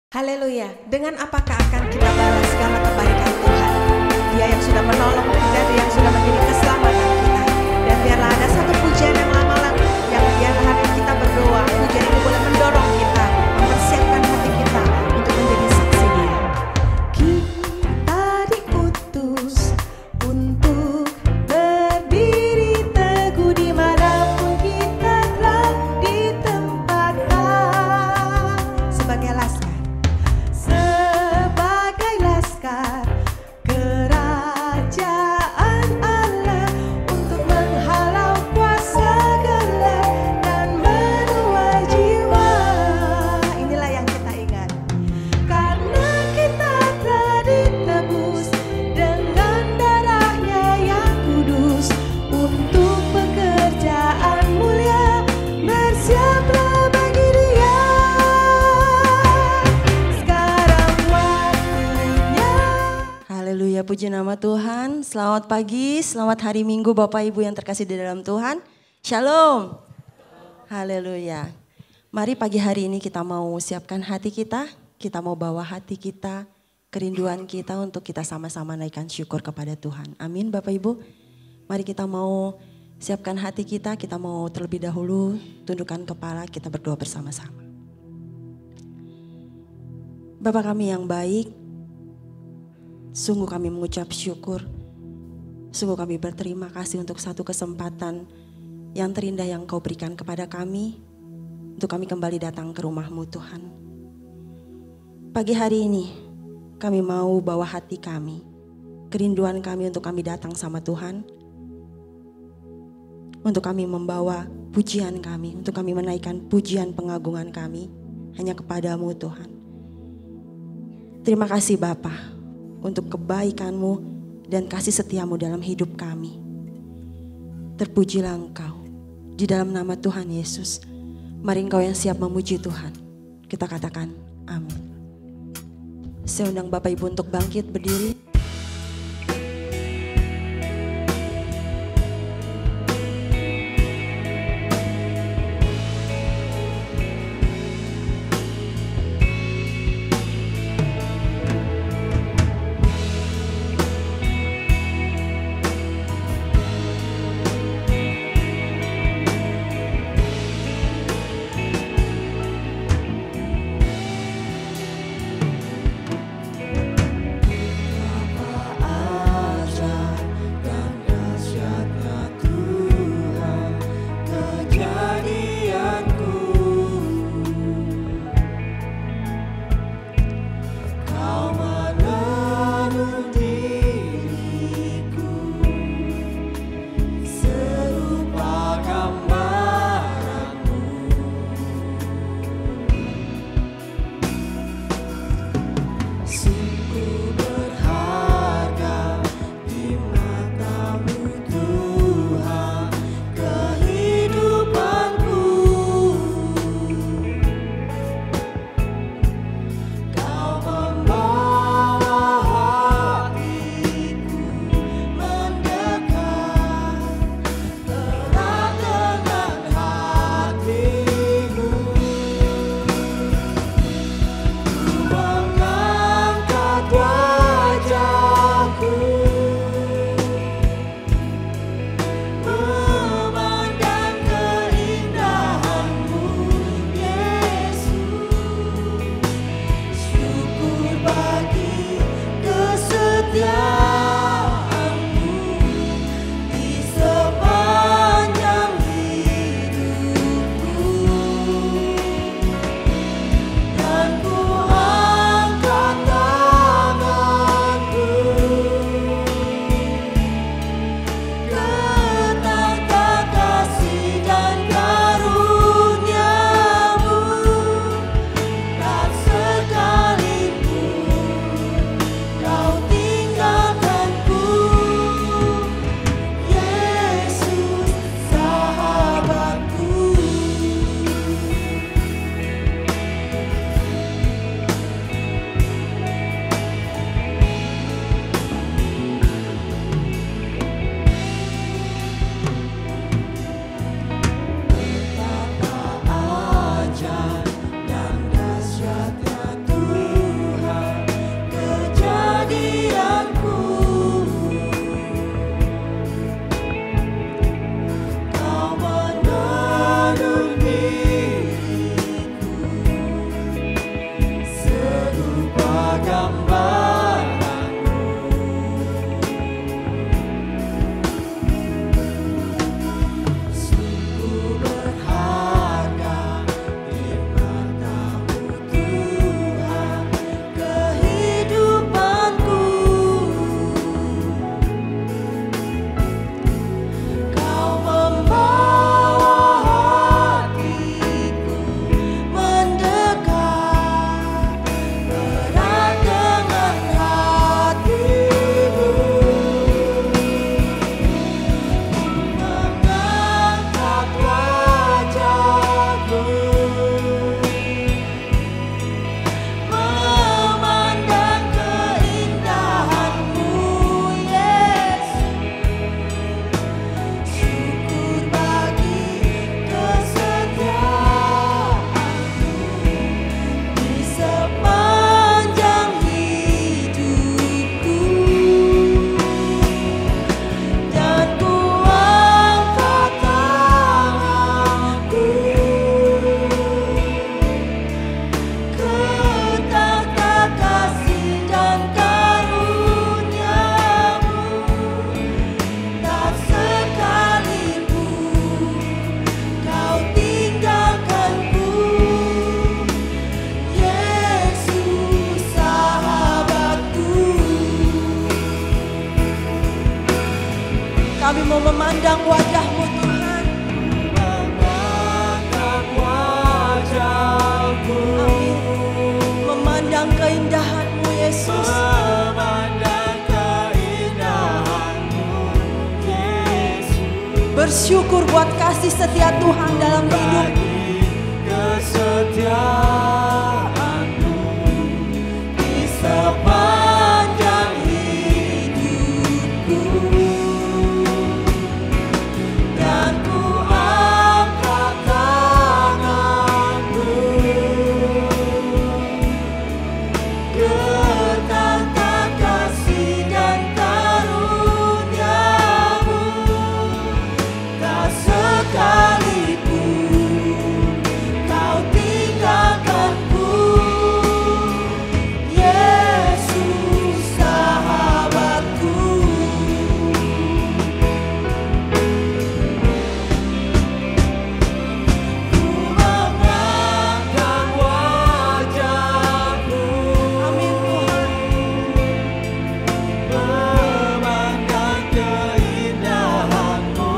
Haleluya. Dengan apakah akan kita balas segala kebaikan Tuhan? Dia yang sudah menolong kita, Dia yang sudah menjadi keselamatan kita. Dan biarlah ada satu pujian yang lama lalu, yang biar hari kita berdoa, pujian itu boleh mendorong kita, mempersiapkan hati kita untuk menjadi saksi Dia. Kita diutus untuk berdiri teguh dimanapun kita telah ditempatkan sebagai laskar. Sebagai laskar kerajaan Allah untuk menghalau kuasa gelap dan menuai jiwa. Inilah yang kita ingat. Karena kita telah ditebus dengan darahnya yang kudus untuk pekerjaan mulia, bersiaplah bagi Dia. Haleluya, puji nama Tuhan. Selamat pagi, selamat hari Minggu Bapak Ibu yang terkasih di dalam Tuhan. Shalom. Haleluya. Mari pagi hari ini kita mau siapkan hati kita mau bawa hati kita, kerinduan kita untuk kita sama-sama naikkan syukur kepada Tuhan. Amin Bapak Ibu. Mari kita mau siapkan hati kita mau terlebih dahulu tundukkan kepala, kita berdoa bersama-sama. Bapa kami yang baik, sungguh kami mengucap syukur, sungguh kami berterima kasih untuk satu kesempatan yang terindah yang Kau berikan kepada kami, untuk kami kembali datang ke rumah-Mu Tuhan. Pagi hari ini kami mau bawa hati kami, kerinduan kami untuk kami datang sama Tuhan, untuk kami membawa pujian kami, untuk kami menaikkan pujian pengagungan kami hanya kepada-Mu Tuhan. Terima kasih Bapa untuk kebaikan-Mu dan kasih setia-Mu dalam hidup kami. Terpujilah Engkau di dalam nama Tuhan Yesus. Mari Engkau yang siap memuji Tuhan, kita katakan amin. Saya undang Bapak Ibu untuk bangkit berdiri. Kami mau memandang wajah-Mu Tuhan. Memandang wajah-Mu. Amin. Memandang keindahan-Mu Yesus. Memandang keindahan-Mu Yesus. Bersyukur buat kasih setia Tuhan dalam hidup. Kesetiaan-Mu di sepanjang hidupku, dan ku angkat tanganku ke tata kasih dan karunia-Mu. Tak sekalipun Kau tinggalkanku, Yesus sahabatku. Ku mengangkat wajahku. Amin Tuhan. Memandang keindahan-Mu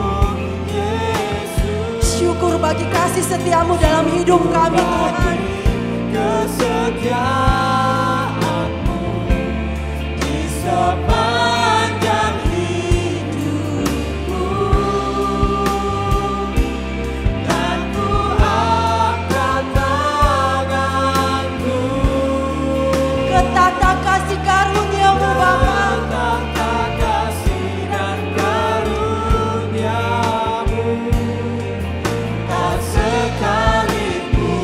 Yesus. Syukur bagi kasih setiamu dalam hidup kami Tuhan. Kesetiaan-Mu di sepanjang hidupku, dan ku angkat tanganku Ke tata kasih karunia-Mu Bapa. tata kasih dan karunia-Mu. Tak sekalipun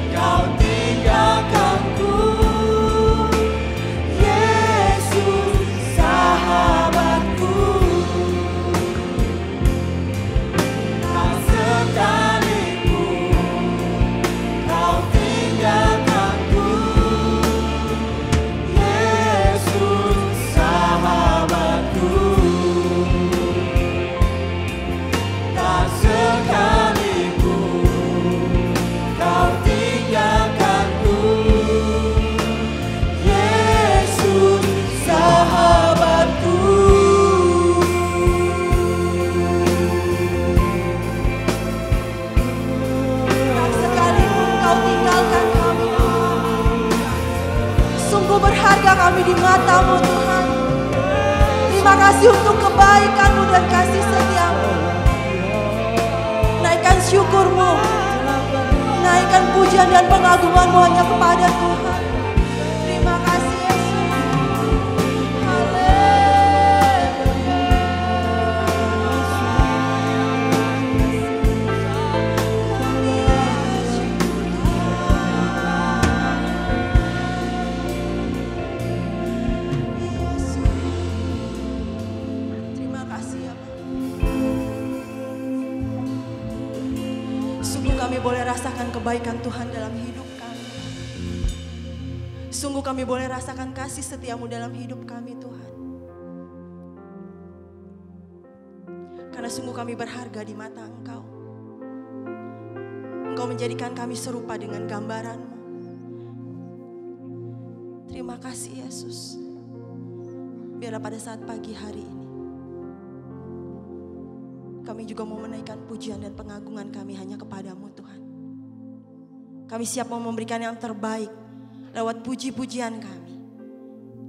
Kau tinggalkanku, Yesus sahabatku. Tak sekalipun Kau tinggalkanku, Yesus sahabatku. Tak sekalipun Kau tinggalkanku, Yesus sahabatku. Tak sekalipun Kau tinggalkan kami Tuhan. Sungguh berharga kami di mata-Mu Tuhan. Terima kasih untuk kebaikan-Mu dan kasih setia-Mu. Naikkan syukur-Mu, naikkan pujian dan pengagungan-Mu hanya kepada Tuhan. Terima kasih Yesus. Terima kasih ya Pak. Sungguh kami boleh rasakan kebaikan Tuhan dalam hidup kami. Sungguh kami boleh rasakan kasih setiamu dalam hidup kami Tuhan. Karena sungguh kami berharga di mata Engkau. Engkau menjadikan kami serupa dengan gambaran-Mu. Terima kasih Yesus. Biarlah pada saat pagi hari ini kami juga mau menaikkan pujian dan pengagungan kami hanya kepada-Mu Tuhan. Kami siap mau memberikan yang terbaik lewat puji-pujian kami.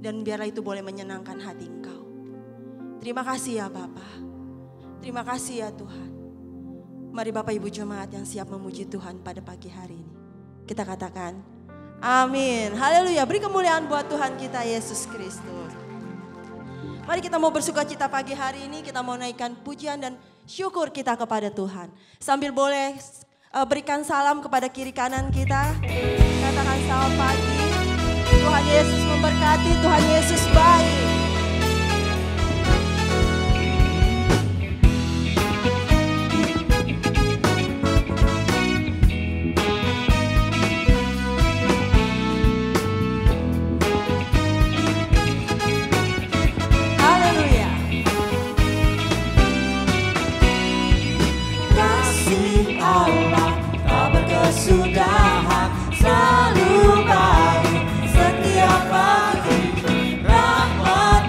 Dan biarlah itu boleh menyenangkan hati Engkau. Terima kasih ya Bapa. Terima kasih ya Tuhan. Mari Bapak Ibu Jemaat yang siap memuji Tuhan pada pagi hari ini. Kita katakan amin. Haleluya. Beri kemuliaan buat Tuhan kita Yesus Kristus. Mari kita mau bersukacita pagi hari ini. Kita mau naikkan pujian dan syukur kita kepada Tuhan. Sambil boleh berikan salam kepada kiri kanan kita. Katakan selamat pagi. Tuhan Yesus memberkati, Tuhan Yesus baik. Kesudahan selalu baru setiap pagi, rahmat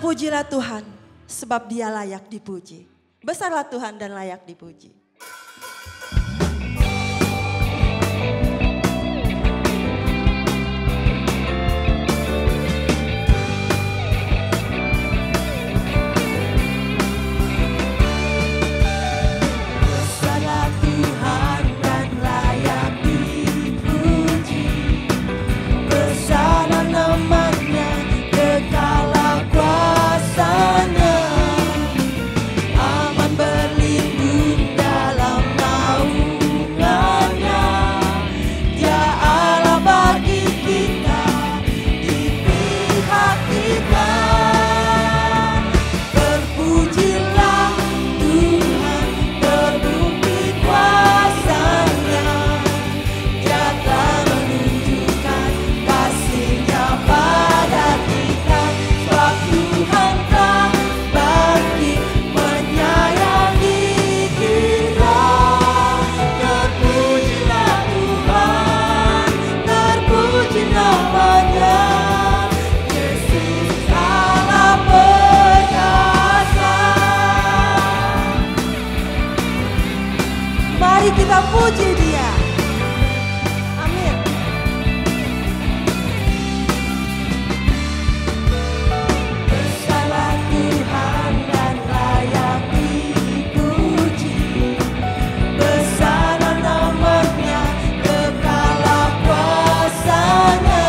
Terpujilah Tuhan, sebab Dia layak dipuji. Besarlah Tuhan dan layak dipuji. Besarlah Tuhan dan layak dipuji. Besarlah nama-Nya, kekalah kuasa-Nya. Aman berlindung dalam naungan-Nya. Dia Allah bagi kita, di pihak kita. Terpujilah Tuhan, terbukti kuasa-Nya. Dia telah menunjukkan kasih-Nya pada kita. Sebab Tuhan telah bangkit menyayangi kita. Terpujilah Tuhan, terpuji nama-Nya. Yesus Allah perkasa. Mari kita puji Dia. Amin. Besarlah Tuhan dan layak dipuji. Besarlah nama-Nya, kekalah kuasa-Nya.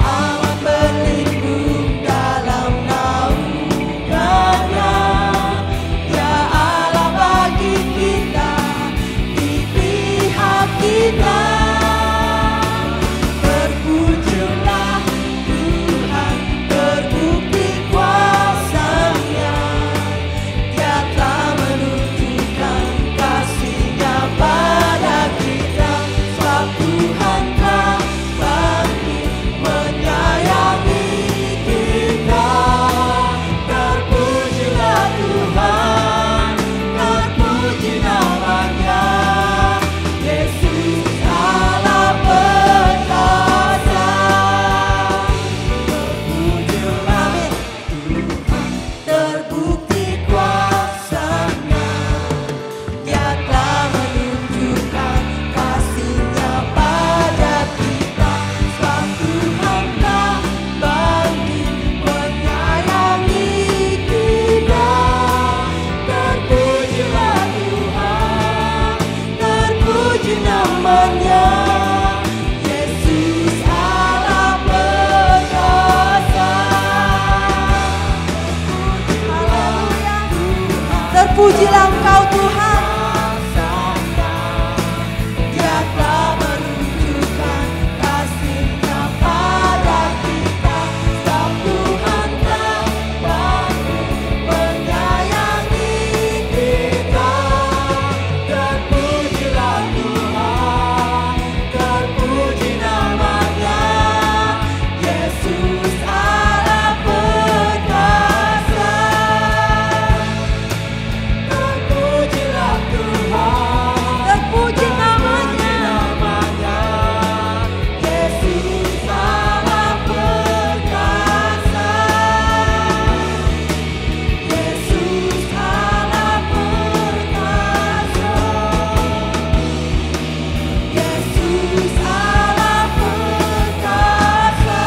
Aman berlindung dalam naungan-Nya. Dia Allah bagi kita, di pihak kita. Terpujilah Tuhan, terbukti kuasa-Nya. Dia telah menunjukkan kasih-Nya pada kita. Sebab Tuhan telah bangkit menyayangi kita. Terpujilah Tuhan, terpuji nama-Nya. Yesus Allah perkasa. Terpujilah Tuhan, terbukti kuasa-Nya. Dia telah menunjukkan kasih-Nya pada kita. Sebab Tuhan telah bangkit menyayangi kita. Terpujilah Tuhan, terpuji nama-Nya. Yesus Allah perkasa. Haleluya. Terpujilah Engkau Tuhan. Dia telah menunjukkan kasih-Nya pada kita. Sebab Tuhan telah bangkit menyayangi kita. Terpujilah Tuhan, terpuji nama-Nya. Yesus Allah perkasa. Terpujilah Tuhan, Terpuji namanya. Yesus Allah perkasa. Yesus Allah perkasa. Yesus Allah perkasa.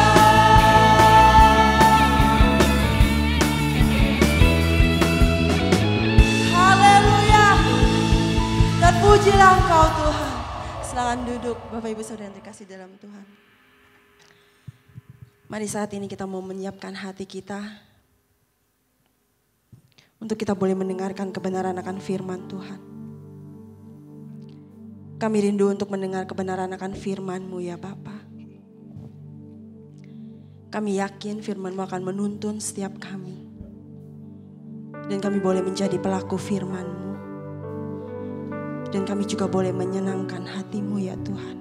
Haleluya. Terpujilah Engkau Tuhan. Silakan duduk Bapak Ibu Saudara yang terkasih dalam Tuhan. Mari saat ini kita mau menyiapkan hati kita untuk kita boleh mendengarkan kebenaran akan firman Tuhan. Kami rindu untuk mendengar kebenaran akan firman-Mu ya Bapa. Kami yakin firman-Mu akan menuntun setiap kami. Dan kami boleh menjadi pelaku firman-Mu. Dan kami juga boleh menyenangkan hati-Mu ya Tuhan.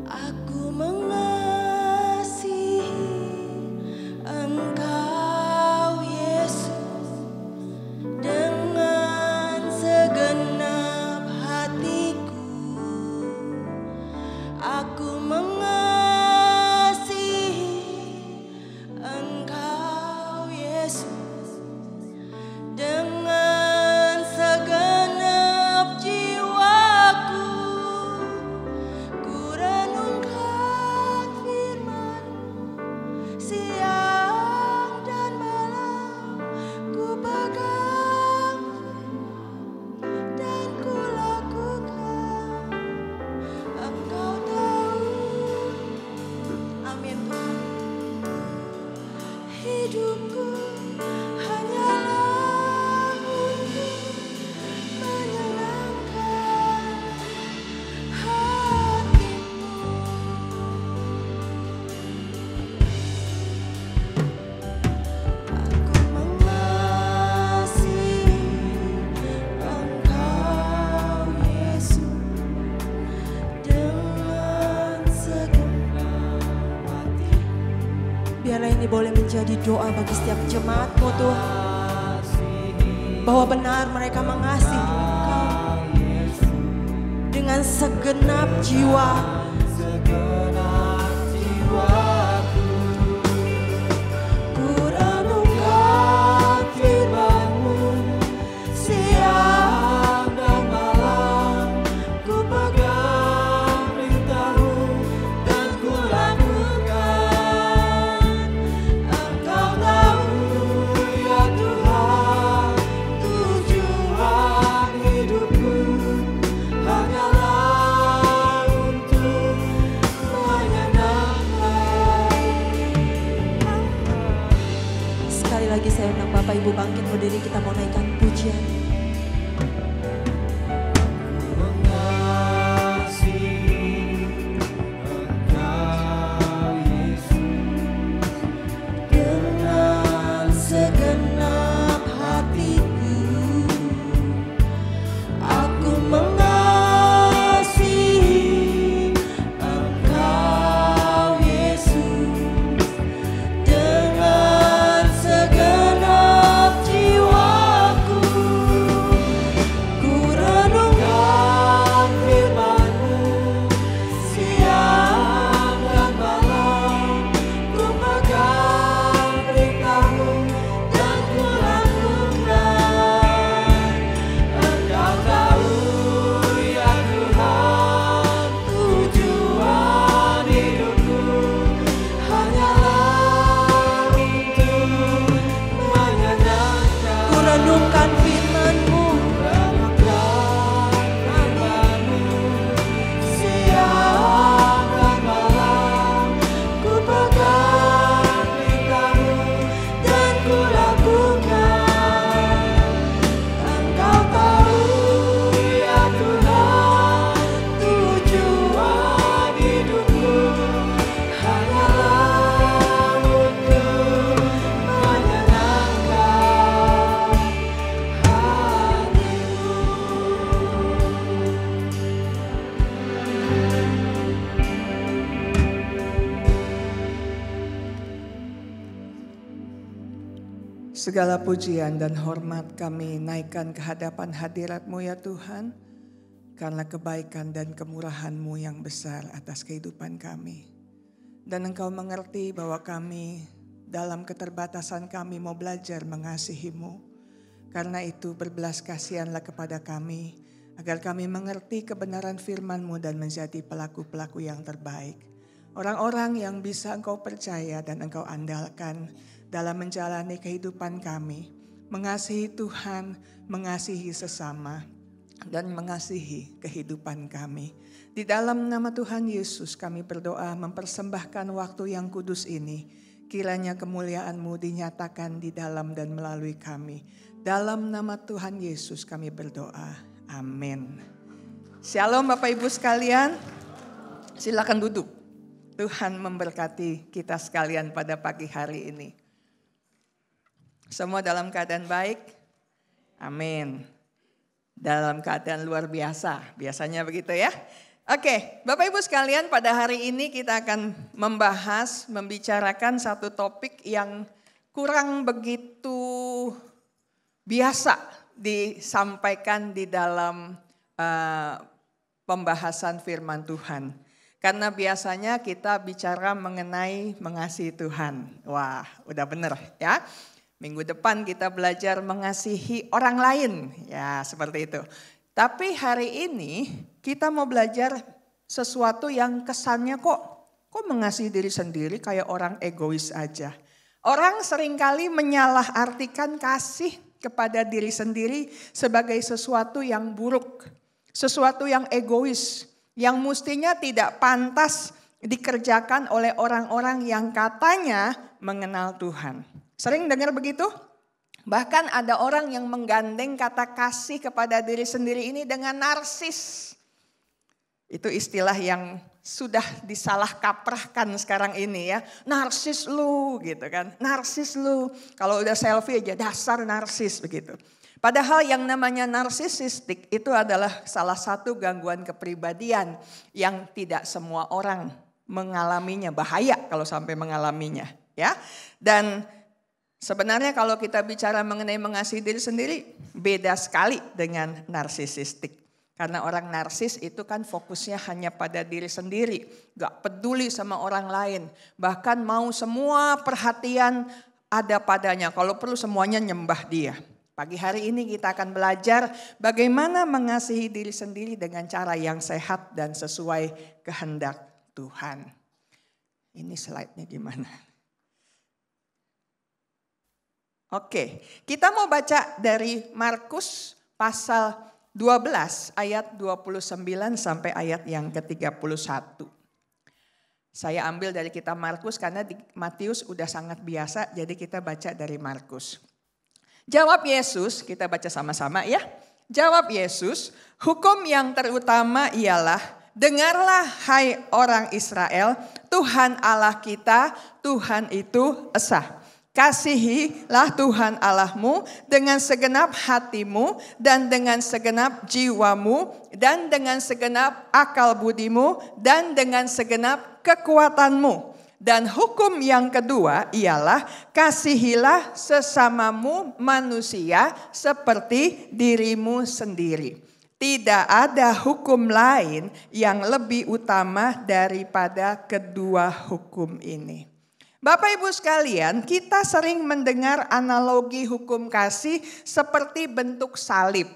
Aku mengasihi Engkau Yesus, dengan segenap jiwaku, ku renungkan firman-Mu siang dan malam, ku pegang dan ku lakukan. Engkau tahu, amin Tuhan. Hidupku hanyalah untuk menyenangkan hati-Mu. Aku mengasihi Engkau Yesus dengan segenap hati. Biarlah ini boleh menjadi doa bagi setiap jemaat-Mu Tuhan, bahwa benar mereka mengasihi Engkau dengan segenap jiwa. Ku renungkan firman-Mu siang dan malam, ku pegang perintah-Mu dan ku lakukan. Engkau tahu ya Tuhan, tujuan hidupku hanyalah untuk menyenangkan. Sekali lagi saya undang Bapak Ibu bangkit berdiri, kita mau naikkan pujian. Dengan segenap hatiku, aku mengasihi Engkau Yesus dengan segenap jiwaku. Ku renungkan firman-Mu siang dan malam, ku pegang perintah-Mu dan ku lakukan. Engkau tahu ya Tuhan, tujuan hidupku hanyalah untuk menyenangkan. Ku renungkan firman-Mu, siang dan malam, ku pegang perintah-Mu dan ku lakukan. Engkau tahu ya Tuhan, tujuan hidupku hanyalah untuk menyenangkan hati-Mu. Segala pujian dan hormat kami naikkan ke hadapan hadirat-Mu ya Tuhan, karena kebaikan dan kemurahan-Mu yang besar atas kehidupan kami. Dan Engkau mengerti bahwa kami dalam keterbatasan kami mau belajar mengasihi-Mu. Karena itu berbelas kasihanlah kepada kami, agar kami mengerti kebenaran firman-Mu dan menjadi pelaku-pelaku yang terbaik. Orang-orang yang bisa Engkau percaya dan Engkau andalkan dalam menjalani kehidupan kami, mengasihi Tuhan, mengasihi sesama, dan mengasihi kehidupan kami. Di dalam nama Tuhan Yesus kami berdoa mempersembahkan waktu yang kudus ini. Kiranya kemuliaan-Mu dinyatakan di dalam dan melalui kami. Dalam nama Tuhan Yesus kami berdoa. Amin. Shalom Bapak Ibu sekalian. Silakan duduk. Tuhan memberkati kita sekalian pada pagi hari ini. Semua dalam keadaan baik? Amin. Dalam keadaan luar biasa, biasanya begitu ya. Oke, Bapak Ibu sekalian, pada hari ini kita akan membicarakan satu topik yang kurang begitu biasa disampaikan di dalam pembahasan firman Tuhan. Karena biasanya kita bicara mengenai mengasihi Tuhan. Wah, udah bener ya. Minggu depan kita belajar mengasihi orang lain. Ya, seperti itu. Tapi hari ini kita mau belajar sesuatu yang kesannya kok mengasihi diri sendiri kayak orang egois aja. Orang seringkali menyalahartikan kasih kepada diri sendiri sebagai sesuatu yang buruk. Sesuatu yang egois. Yang mestinya tidak pantas dikerjakan oleh orang-orang yang katanya mengenal Tuhan. Sering dengar begitu? Bahkan ada orang yang menggandeng kata kasih kepada diri sendiri ini dengan narsis. Itu istilah yang sudah disalah kaprahkan sekarang ini ya. Narsis lu gitu kan. Narsis lu. Kalau udah selfie aja dasar narsis begitu. Padahal yang namanya narsisistik itu adalah salah satu gangguan kepribadian yang tidak semua orang mengalaminya. Bahaya kalau sampai mengalaminya ya. Dan sebenarnya kalau kita bicara mengenai mengasihi diri sendiri, beda sekali dengan narsisistik. Karena orang narsis itu kan fokusnya hanya pada diri sendiri. Gak peduli sama orang lain. Bahkan mau semua perhatian ada padanya. Kalau perlu semuanya nyembah dia. Pagi hari ini kita akan belajar bagaimana mengasihi diri sendiri dengan cara yang sehat dan sesuai kehendak Tuhan. Ini slide-nya gimana? Oke, kita mau baca dari Markus pasal 12 ayat 29 sampai ayat yang ke-31. Saya ambil dari kitab Markus karena di Matius udah sangat biasa, jadi kita baca dari Markus. Jawab Yesus, kita baca sama-sama ya. Jawab Yesus, hukum yang terutama ialah, dengarlah hai orang Israel, Tuhan Allah kita, Tuhan itu esa. Kasihilah Tuhan Allahmu dengan segenap hatimu dan dengan segenap jiwamu dan dengan segenap akal budimu dan dengan segenap kekuatanmu. Dan hukum yang kedua ialah kasihilah sesamamu manusia seperti dirimu sendiri. Tidak ada hukum lain yang lebih utama daripada kedua hukum ini. Bapak Ibu sekalian, kita sering mendengar analogi hukum kasih seperti bentuk salib.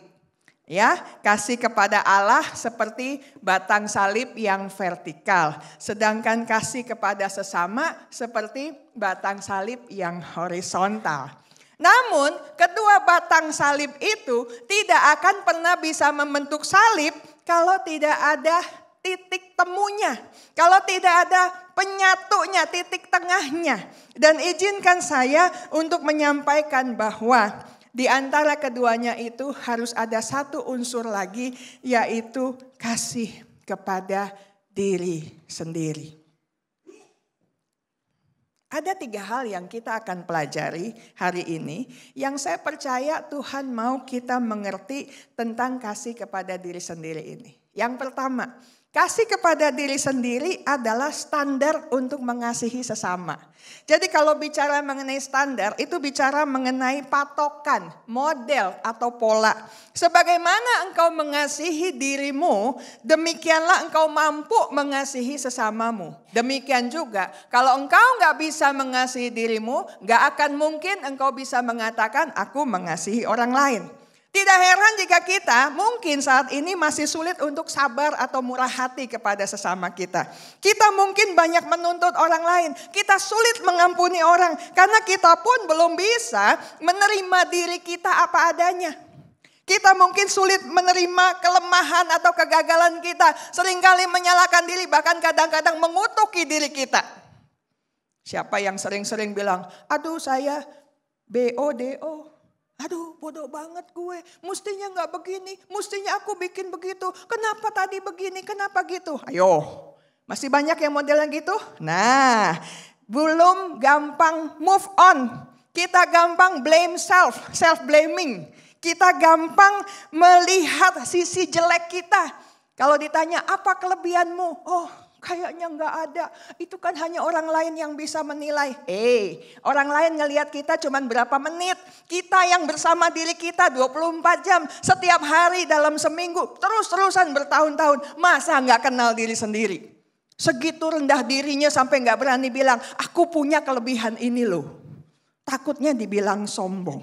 Ya, kasih kepada Allah seperti batang salib yang vertikal, sedangkan kasih kepada sesama seperti batang salib yang horizontal. Namun, kedua batang salib itu tidak akan pernah bisa membentuk salib kalau tidak ada titik temunya, kalau tidak ada penyatunya, titik tengahnya. Dan izinkan saya untuk menyampaikan bahwa di antara keduanya itu harus ada satu unsur lagi, yaitu kasih kepada diri sendiri. Ada 3 hal yang kita akan pelajari hari ini yang saya percaya Tuhan mau kita mengerti tentang kasih kepada diri sendiri ini. Yang pertama, kasih kepada diri sendiri adalah standar untuk mengasihi sesama. Jadi kalau bicara mengenai standar, itu bicara mengenai patokan, model atau pola. Sebagaimana engkau mengasihi dirimu, demikianlah engkau mampu mengasihi sesamamu. Demikian juga, kalau engkau gak bisa mengasihi dirimu, gak akan mungkin engkau bisa mengatakan aku mengasihi orang lain. Tidak heran jika kita mungkin saat ini masih sulit untuk sabar atau murah hati kepada sesama kita. Kita mungkin banyak menuntut orang lain. Kita sulit mengampuni orang karena kita pun belum bisa menerima diri kita apa adanya. Kita mungkin sulit menerima kelemahan atau kegagalan kita. Seringkali menyalahkan diri, bahkan kadang-kadang mengutuki diri kita. Siapa yang sering-sering bilang, aduh saya BODO. Aduh bodoh banget gue, mestinya gak begini, mestinya aku bikin begitu. Kenapa tadi begini, kenapa gitu? Ayo, masih banyak yang modelnya gitu? Nah, belum gampang move on. Kita gampang blame self-blaming. Kita gampang melihat sisi jelek kita. Kalau ditanya apa kelebihanmu? Oh, kayaknya nggak ada. Itu kan hanya orang lain yang bisa menilai. Orang lain ngelihat kita cuma berapa menit. Kita yang bersama diri kita 24 jam. Setiap hari dalam seminggu. Terus-terusan bertahun-tahun. Masa nggak kenal diri sendiri? Segitu rendah dirinya sampai nggak berani bilang, aku punya kelebihan ini loh. takutnya dibilang sombong.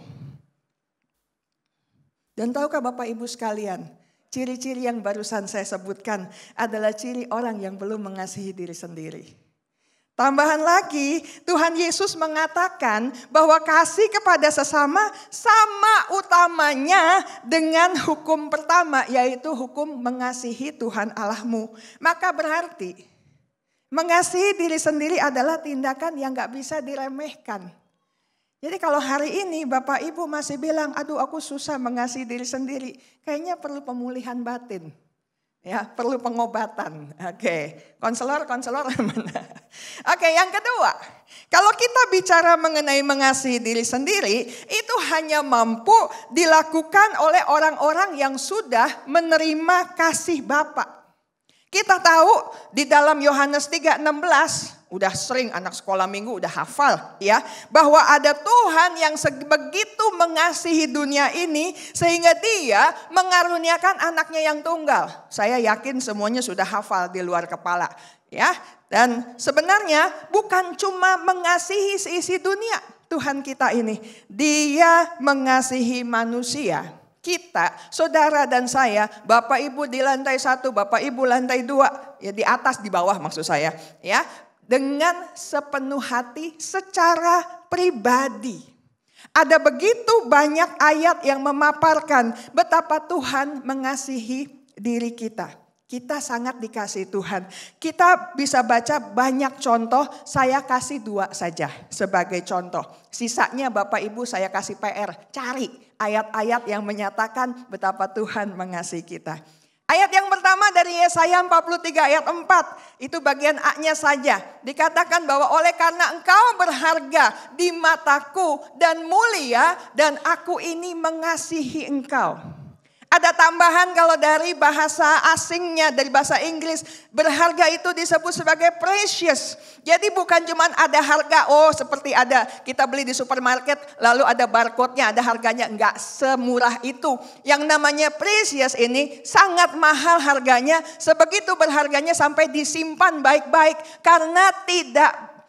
Dan tahukah Bapak Ibu sekalian, ciri-ciri yang barusan saya sebutkan adalah ciri orang yang belum mengasihi diri sendiri. Tambahan lagi, Tuhan Yesus mengatakan bahwa kasih kepada sesama sama utamanya dengan hukum pertama, yaitu hukum mengasihi Tuhan Allahmu. Maka berarti mengasihi diri sendiri adalah tindakan yang gak bisa diremehkan. Jadi kalau hari ini Bapak Ibu masih bilang, aduh aku susah mengasihi diri sendiri, kayaknya perlu pemulihan batin. Ya, perlu pengobatan. Oke, konselor mana? Oke, yang kedua, kalau kita bicara mengenai mengasihi diri sendiri, itu hanya mampu dilakukan oleh orang-orang yang sudah menerima kasih Bapa. Kita tahu di dalam Yohanes 3:16, udah sering anak sekolah minggu udah hafal ya, bahwa ada Tuhan yang begitu mengasihi dunia ini sehingga dia mengaruniakan anaknya yang tunggal. Saya yakin semuanya sudah hafal di luar kepala ya. Dan sebenarnya bukan cuma mengasihi seisi dunia Tuhan kita ini, dia mengasihi manusia. Kita, saudara dan saya, Bapak Ibu di lantai 1, Bapak Ibu lantai 2, ya di atas di bawah maksud saya ya. Dengan sepenuh hati secara pribadi. Ada begitu banyak ayat yang memaparkan betapa Tuhan mengasihi diri kita. Kita sangat dikasihi Tuhan. Kita bisa baca banyak contoh, saya kasih 2 saja sebagai contoh. Sisanya Bapak Ibu saya kasih PR, cari ayat-ayat yang menyatakan betapa Tuhan mengasihi kita. Ayat yang pertama dari Yesaya 43 ayat 4. Itu bagian A-nya saja. Dikatakan bahwa oleh karena engkau berharga di mataku dan mulia dan aku ini mengasihi engkau. Ada tambahan kalau dari bahasa asingnya, dari bahasa Inggris, berharga itu disebut sebagai precious. Jadi bukan cuma ada harga, seperti ada kita beli di supermarket lalu ada barcode-nya, ada harganya. Enggak semurah itu. Yang namanya precious ini sangat mahal harganya, sebegitu berharganya sampai disimpan baik-baik karena tidak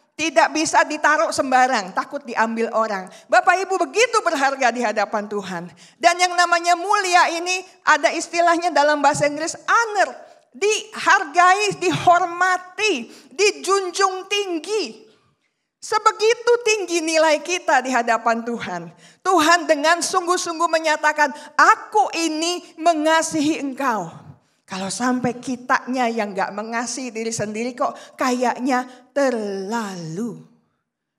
bisa ditaruh sembarang, takut diambil orang. Bapak Ibu begitu berharga di hadapan Tuhan. Dan yang namanya mulia ini ada istilahnya dalam bahasa Inggris honor. Dihargai, dihormati, dijunjung tinggi. Sebegitu tinggi nilai kita di hadapan Tuhan. Tuhan dengan sungguh-sungguh menyatakan, aku ini mengasihi engkau. Kalau sampai kitanya yang gak mengasihi diri sendiri kok kayaknya terlalu.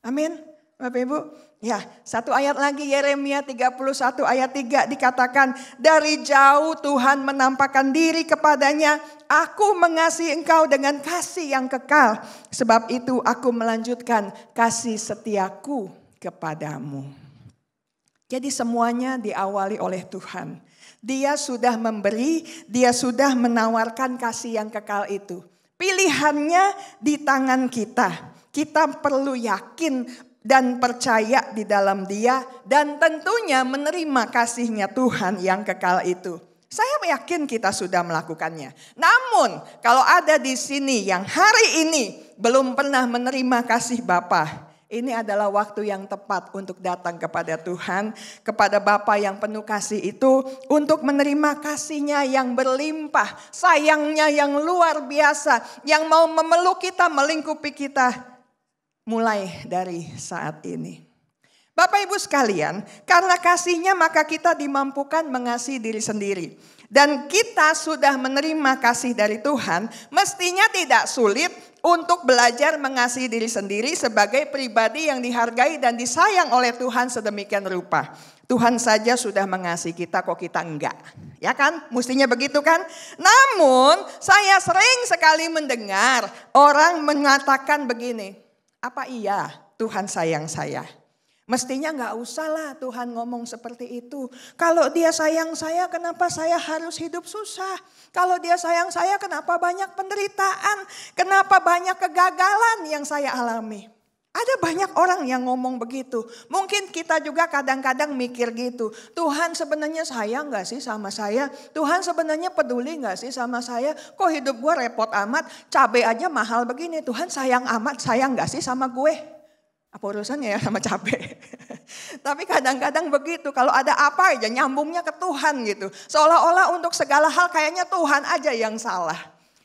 Amin. Bapak Ibu. Ya, satu ayat lagi Yeremia 31 ayat 3 dikatakan. Dari jauh Tuhan menampakkan diri kepadanya. Aku mengasihi engkau dengan kasih yang kekal. Sebab itu aku melanjutkan kasih setiaku kepadamu. Jadi semuanya diawali oleh Tuhan. Dia sudah memberi, dia sudah menawarkan kasih yang kekal itu. Pilihannya di tangan kita. Kita perlu yakin dan percaya di dalam dia. Dan tentunya menerima kasihnya Tuhan yang kekal itu. Saya yakin kita sudah melakukannya. Namun kalau ada di sini yang hari ini belum pernah menerima kasih Bapa, ini adalah waktu yang tepat untuk datang kepada Tuhan, kepada Bapa yang penuh kasih itu, untuk menerima kasihnya yang berlimpah, sayangnya yang luar biasa, yang mau memeluk kita, melingkupi kita, mulai dari saat ini. Bapak Ibu sekalian, karena kasihnya maka kita dimampukan mengasihi diri sendiri. Dan kita sudah menerima kasih dari Tuhan, mestinya tidak sulit untuk belajar mengasihi diri sendiri sebagai pribadi yang dihargai dan disayang oleh Tuhan sedemikian rupa. Tuhan saja sudah mengasihi kita, kok kita enggak. Ya kan? Mestinya begitu kan? Namun saya sering sekali mendengar orang mengatakan begini. Apa iya Tuhan sayang saya? Mestinya gak usah lah Tuhan ngomong seperti itu. Kalau dia sayang saya, kenapa saya harus hidup susah? Kalau dia sayang saya, kenapa banyak penderitaan? Kenapa banyak kegagalan yang saya alami? Ada banyak orang yang ngomong begitu. Mungkin kita juga kadang-kadang mikir gitu. Tuhan sebenarnya sayang gak sih sama saya? Tuhan sebenarnya peduli gak sih sama saya? Kok hidup gue repot amat? Cabai aja mahal begini. Tuhan sayang amat, sayang gak sih sama gue? Apa urusannya ya sama cabai? Tapi kadang-kadang begitu, kalau ada apa aja nyambungnya ke Tuhan gitu. Seolah-olah untuk segala hal kayaknya Tuhan aja yang salah.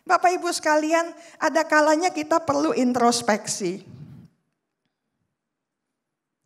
Bapak Ibu sekalian, ada kalanya kita perlu introspeksi.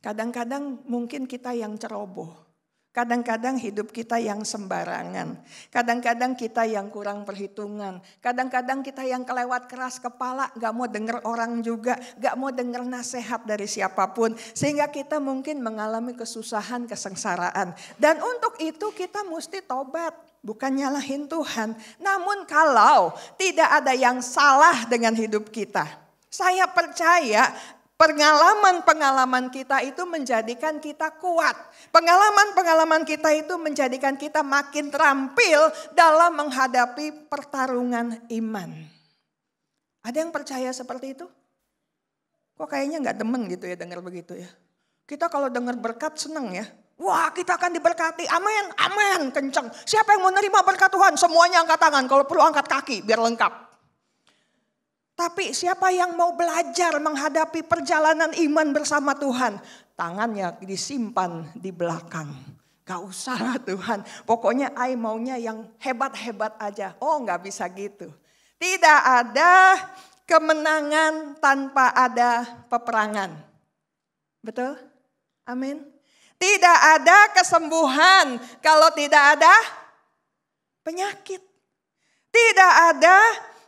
Kadang-kadang mungkin kita yang ceroboh. Kadang-kadang hidup kita yang sembarangan. Kadang-kadang kita yang kurang perhitungan. Kadang-kadang kita yang kelewat keras kepala, gak mau denger orang juga, gak mau denger nasihat dari siapapun. Sehingga kita mungkin mengalami kesusahan, kesengsaraan. Dan untuk itu kita mesti tobat, bukan nyalahin Tuhan. Namun kalau tidak ada yang salah dengan hidup kita, saya percaya pengalaman-pengalaman kita itu menjadikan kita kuat. Pengalaman-pengalaman kita itu menjadikan kita makin terampil dalam menghadapi pertarungan iman. Ada yang percaya seperti itu? Kok kayaknya gak demen gitu ya dengar begitu ya. Kita kalau dengar berkat seneng ya. Wah, kita akan diberkati, amin, amin, kenceng. Siapa yang mau nerima berkat Tuhan? Semuanya angkat tangan, kalau perlu angkat kaki biar lengkap. Tapi siapa yang mau belajar menghadapi perjalanan iman bersama Tuhan? Tangannya disimpan di belakang. Gak usah lah Tuhan, pokoknya I maunya yang hebat-hebat aja. Oh gak bisa gitu. Tidak ada kemenangan tanpa ada peperangan. Betul? Amin. Tidak ada kesembuhan kalau tidak ada penyakit. Tidak ada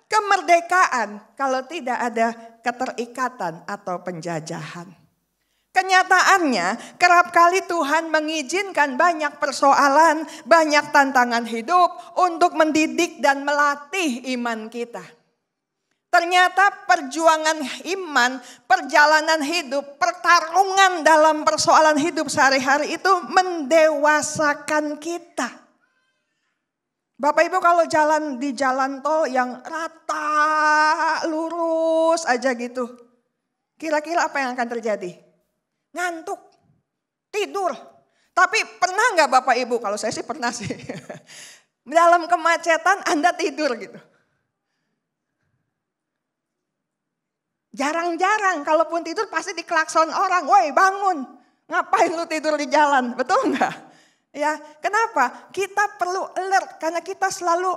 kemerdekaan kalau tidak ada keterikatan atau penjajahan. Kenyataannya kerap kali Tuhan mengizinkan banyak persoalan, banyak tantangan hidup untuk mendidik dan melatih iman kita. Ternyata perjuangan iman, perjalanan hidup, pertarungan dalam persoalan hidup sehari-hari itu mendewasakan kita. Bapak Ibu kalau jalan di jalan tol yang rata, lurus aja gitu. Kira-kira apa yang akan terjadi? Ngantuk, tidur. Tapi pernah gak Bapak Ibu? Kalau saya sih pernah sih. Dalam kemacetan Anda tidur gitu. Jarang-jarang kalaupun tidur pasti diklakson orang. Woi bangun, ngapain lu tidur di jalan? Betul gak? Ya, kenapa? Kita perlu alert karena kita selalu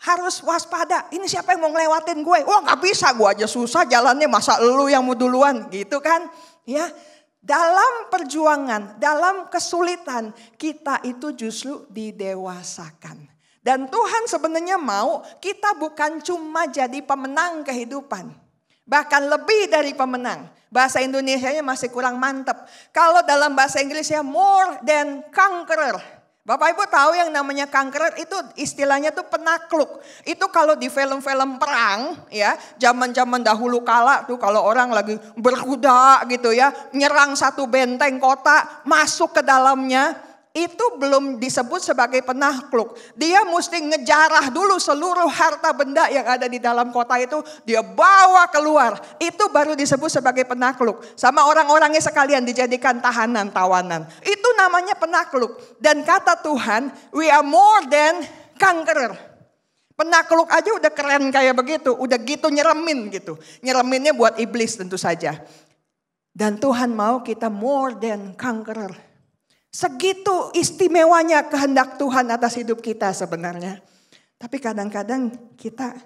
harus waspada. Ini siapa yang mau ngelewatin gue? Wah, nggak bisa, gue aja susah jalannya, masa lu yang mau duluan, gitu kan? Ya, dalam perjuangan, dalam kesulitan kita itu justru didewasakan. Dan Tuhan sebenarnya mau kita bukan cuma jadi pemenang kehidupan, bahkan lebih dari pemenang. Bahasa Indonesianya masih kurang mantep. Kalau dalam bahasa Inggrisnya more than conqueror. Bapak Ibu tahu yang namanya conqueror itu istilahnya tuh penakluk. Itu kalau di film-film perang ya, zaman-zaman dahulu kala tuh kalau orang lagi berkuda gitu ya, nyerang satu benteng kota, masuk ke dalamnya, itu belum disebut sebagai penakluk. Dia mesti ngejarah dulu seluruh harta benda yang ada di dalam kota itu. Dia bawa keluar. Itu baru disebut sebagai penakluk. Sama orang-orangnya sekalian dijadikan tahanan, tawanan. Itu namanya penakluk. Dan kata Tuhan, we are more than conqueror. Penakluk aja udah keren kayak begitu. Udah gitu nyeremin gitu. Nyereminnya buat iblis tentu saja. Dan Tuhan mau kita more than conqueror. Segitu istimewanya kehendak Tuhan atas hidup kita sebenarnya. Tapi kadang-kadang kita,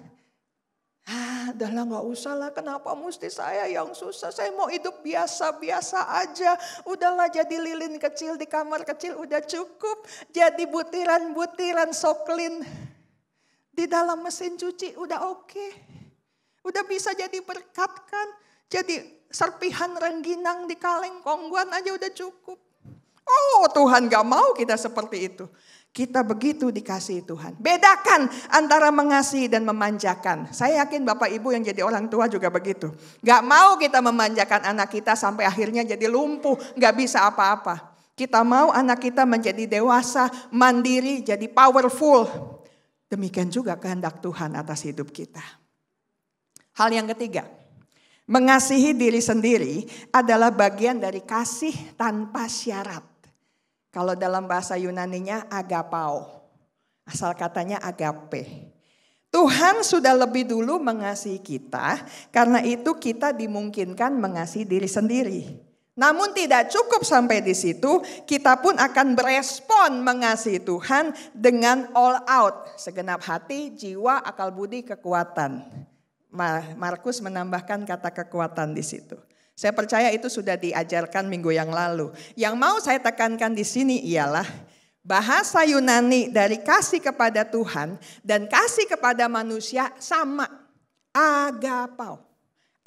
udahlah gak usah lah, kenapa mesti saya yang susah. Saya mau hidup biasa-biasa aja. Udahlah jadi lilin kecil di kamar kecil udah cukup. Jadi butiran-butiran soklin di dalam mesin cuci udah oke. Udah bisa jadi berkat kan. Jadi serpihan rengginang di kaleng kongguan aja udah cukup. Oh Tuhan gak mau kita seperti itu. Kita begitu dikasihi Tuhan. Bedakan antara mengasihi dan memanjakan. Saya yakin Bapak Ibu yang jadi orang tua juga begitu. Gak mau kita memanjakan anak kita sampai akhirnya jadi lumpuh. Gak bisa apa-apa. Kita mau anak kita menjadi dewasa, mandiri, jadi powerful. Demikian juga kehendak Tuhan atas hidup kita. Hal yang ketiga. Mengasihi diri sendiri adalah bagian dari kasih tanpa syarat. Kalau dalam bahasa Yunaninya agapao, asal katanya agape. Tuhan sudah lebih dulu mengasihi kita, karena itu kita dimungkinkan mengasihi diri sendiri. Namun tidak cukup sampai di situ, kita pun akan berespon mengasihi Tuhan dengan all out. Segenap hati, jiwa, akal budi, kekuatan. Markus menambahkan kata kekuatan di situ. Saya percaya itu sudah diajarkan minggu yang lalu. Yang mau saya tekankan di sini ialah bahasa Yunani dari kasih kepada Tuhan dan kasih kepada manusia sama. Agapao.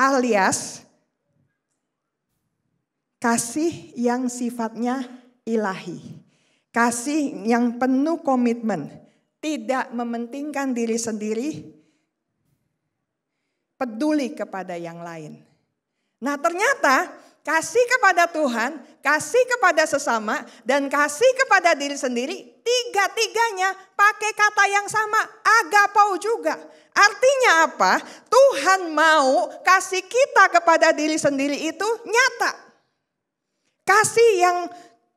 Alias kasih yang sifatnya ilahi. Kasih yang penuh komitmen. Tidak mementingkan diri sendiri. Peduli kepada yang lain. Nah ternyata kasih kepada Tuhan, kasih kepada sesama, dan kasih kepada diri sendiri, tiga-tiganya pakai kata yang sama, agapao juga. Artinya apa? Tuhan mau kasih kita kepada diri sendiri itu nyata. Kasih yang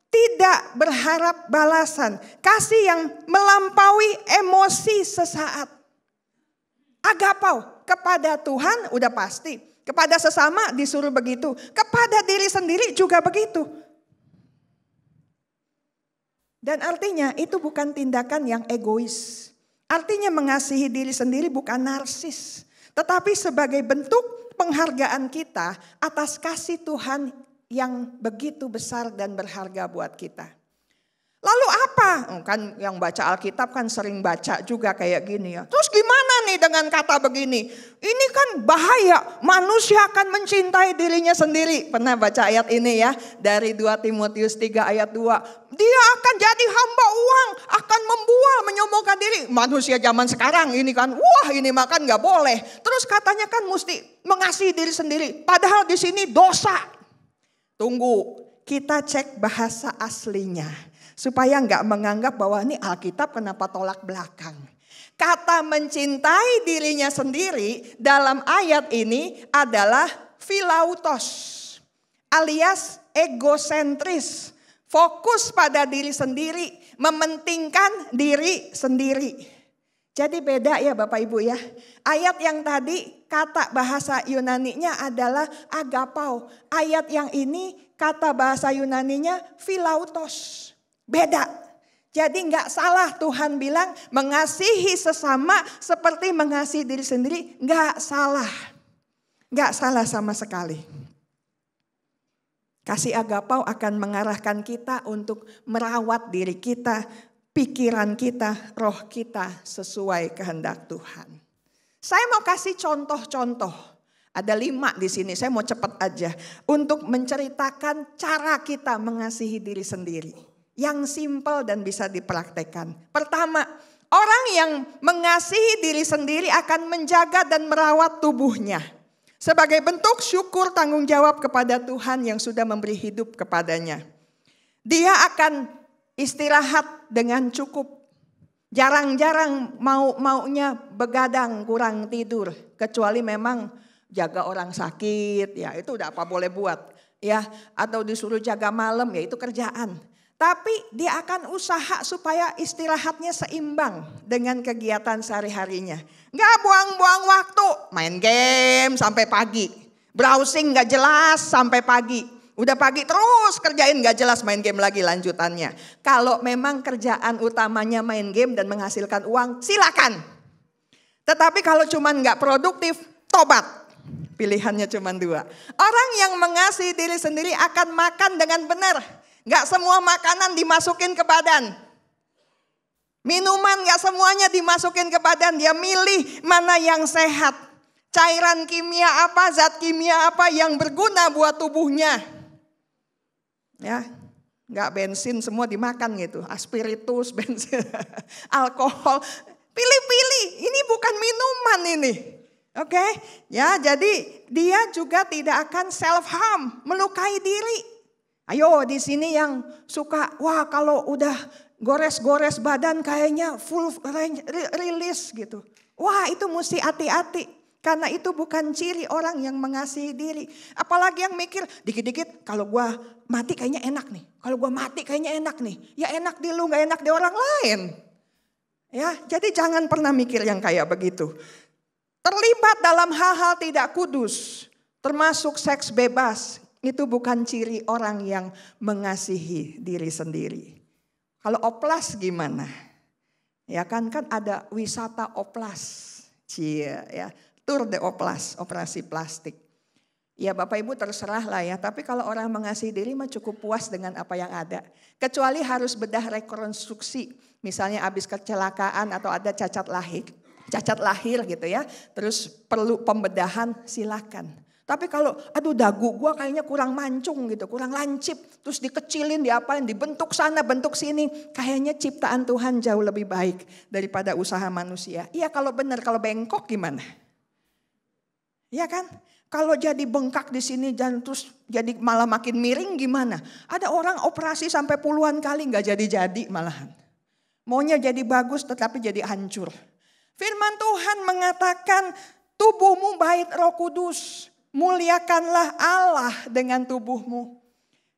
tidak berharap balasan, kasih yang melampaui emosi sesaat. Agapao kepada Tuhan udah pasti. Kepada sesama disuruh begitu. Kepada diri sendiri juga begitu. Dan artinya itu bukan tindakan yang egois. Artinya mengasihi diri sendiri bukan narsis. Tetapi sebagai bentuk penghargaan kita atas kasih Tuhan yang begitu besar dan berharga buat kita. Lalu apa? Kan yang baca Alkitab kan sering baca juga kayak gini ya. Terus gimana nih dengan kata begini? Ini kan bahaya, manusia akan mencintai dirinya sendiri. Pernah baca ayat ini ya, dari 2 Timotius 3 ayat 2. Dia akan jadi hamba uang, akan membual, menyombongkan diri. Manusia zaman sekarang ini kan, wah ini makan gak boleh. Terus katanya kan mesti mengasihi diri sendiri. Padahal di sini dosa. Tunggu, kita cek bahasa aslinya. Supaya nggak menganggap bahwa ini Alkitab kenapa tolak belakang. Kata mencintai dirinya sendiri dalam ayat ini adalah philautos. Alias egosentris. Fokus pada diri sendiri. Mementingkan diri sendiri. Jadi beda ya Bapak Ibu ya. Ayat yang tadi kata bahasa Yunaninya adalah agapao. Ayat yang ini kata bahasa Yunaninya philautos. Beda. Jadi nggak salah Tuhan bilang mengasihi sesama seperti mengasihi diri sendiri. Nggak salah. Nggak salah sama sekali. Kasih agapao akan mengarahkan kita untuk merawat diri kita, pikiran kita, roh kita sesuai kehendak Tuhan. Saya mau kasih contoh-contoh. Ada 5 di sini, saya mau cepat aja. Untuk menceritakan cara kita mengasihi diri sendiri. Yang simpel dan bisa dipraktekkan. Pertama, orang yang mengasihi diri sendiri akan menjaga dan merawat tubuhnya. Sebagai bentuk syukur tanggung jawab kepada Tuhan yang sudah memberi hidup kepadanya. Dia akan istirahat dengan cukup. Jarang-jarang maunya begadang kurang tidur. Kecuali memang jaga orang sakit, ya itu udah apa boleh buat. Ya, atau disuruh jaga malam, ya itu kerjaan. Tapi dia akan usaha supaya istirahatnya seimbang dengan kegiatan sehari-harinya. Gak buang-buang waktu, main game sampai pagi. Browsing gak jelas sampai pagi. Udah pagi terus kerjain gak jelas, main game lagi lanjutannya. Kalau memang kerjaan utamanya main game dan menghasilkan uang, silakan. Tetapi kalau cuman gak produktif, tobat. Pilihannya cuma 2. Orang yang mengasihi diri sendiri akan makan dengan benar. Gak semua makanan dimasukin ke badan. Minuman gak semuanya dimasukin ke badan. Dia milih mana yang sehat. Cairan kimia apa, zat kimia apa yang berguna buat tubuhnya. Ya, gak bensin semua dimakan gitu. Aspiritus, bensin, alkohol. Pilih-pilih, ini bukan minuman ini. Oke, ya jadi dia juga tidak akan self harm, melukai diri. Ayo di sini yang suka, wah kalau udah gores-gores badan kayaknya full release gitu. Wah itu mesti hati-hati. Karena itu bukan ciri orang yang mengasihi diri. Apalagi yang mikir dikit-dikit kalau gua mati kayaknya enak nih. Kalau gua mati kayaknya enak nih. Ya enak di lu gak enak di orang lain. Ya, jadi jangan pernah mikir yang kayak begitu. Terlibat dalam hal-hal tidak kudus. Termasuk seks bebas. Itu bukan ciri orang yang mengasihi diri sendiri. Kalau oplas gimana? Ya kan ada wisata oplas. Ya, Tour de Oplas, operasi plastik. Ya Bapak Ibu terserah lah ya, tapi kalau orang mengasihi diri mah cukup puas dengan apa yang ada. Kecuali harus bedah rekonstruksi, misalnya habis kecelakaan atau ada cacat lahir gitu ya. Terus perlu pembedahan, silakan. Tapi kalau aduh dagu gua kayaknya kurang mancung gitu, kurang lancip, terus dikecilin, diapain, dibentuk sana, bentuk sini, kayaknya ciptaan Tuhan jauh lebih baik daripada usaha manusia. Iya kalau benar, kalau bengkok gimana? Iya kan? Kalau jadi bengkak di sini dan terus jadi malah makin miring gimana? Ada orang operasi sampai puluhan kali nggak jadi-jadi malahan. Maunya jadi bagus tetapi jadi hancur. Firman Tuhan mengatakan tubuhmu bait Roh Kudus. Muliakanlah Allah dengan tubuhmu.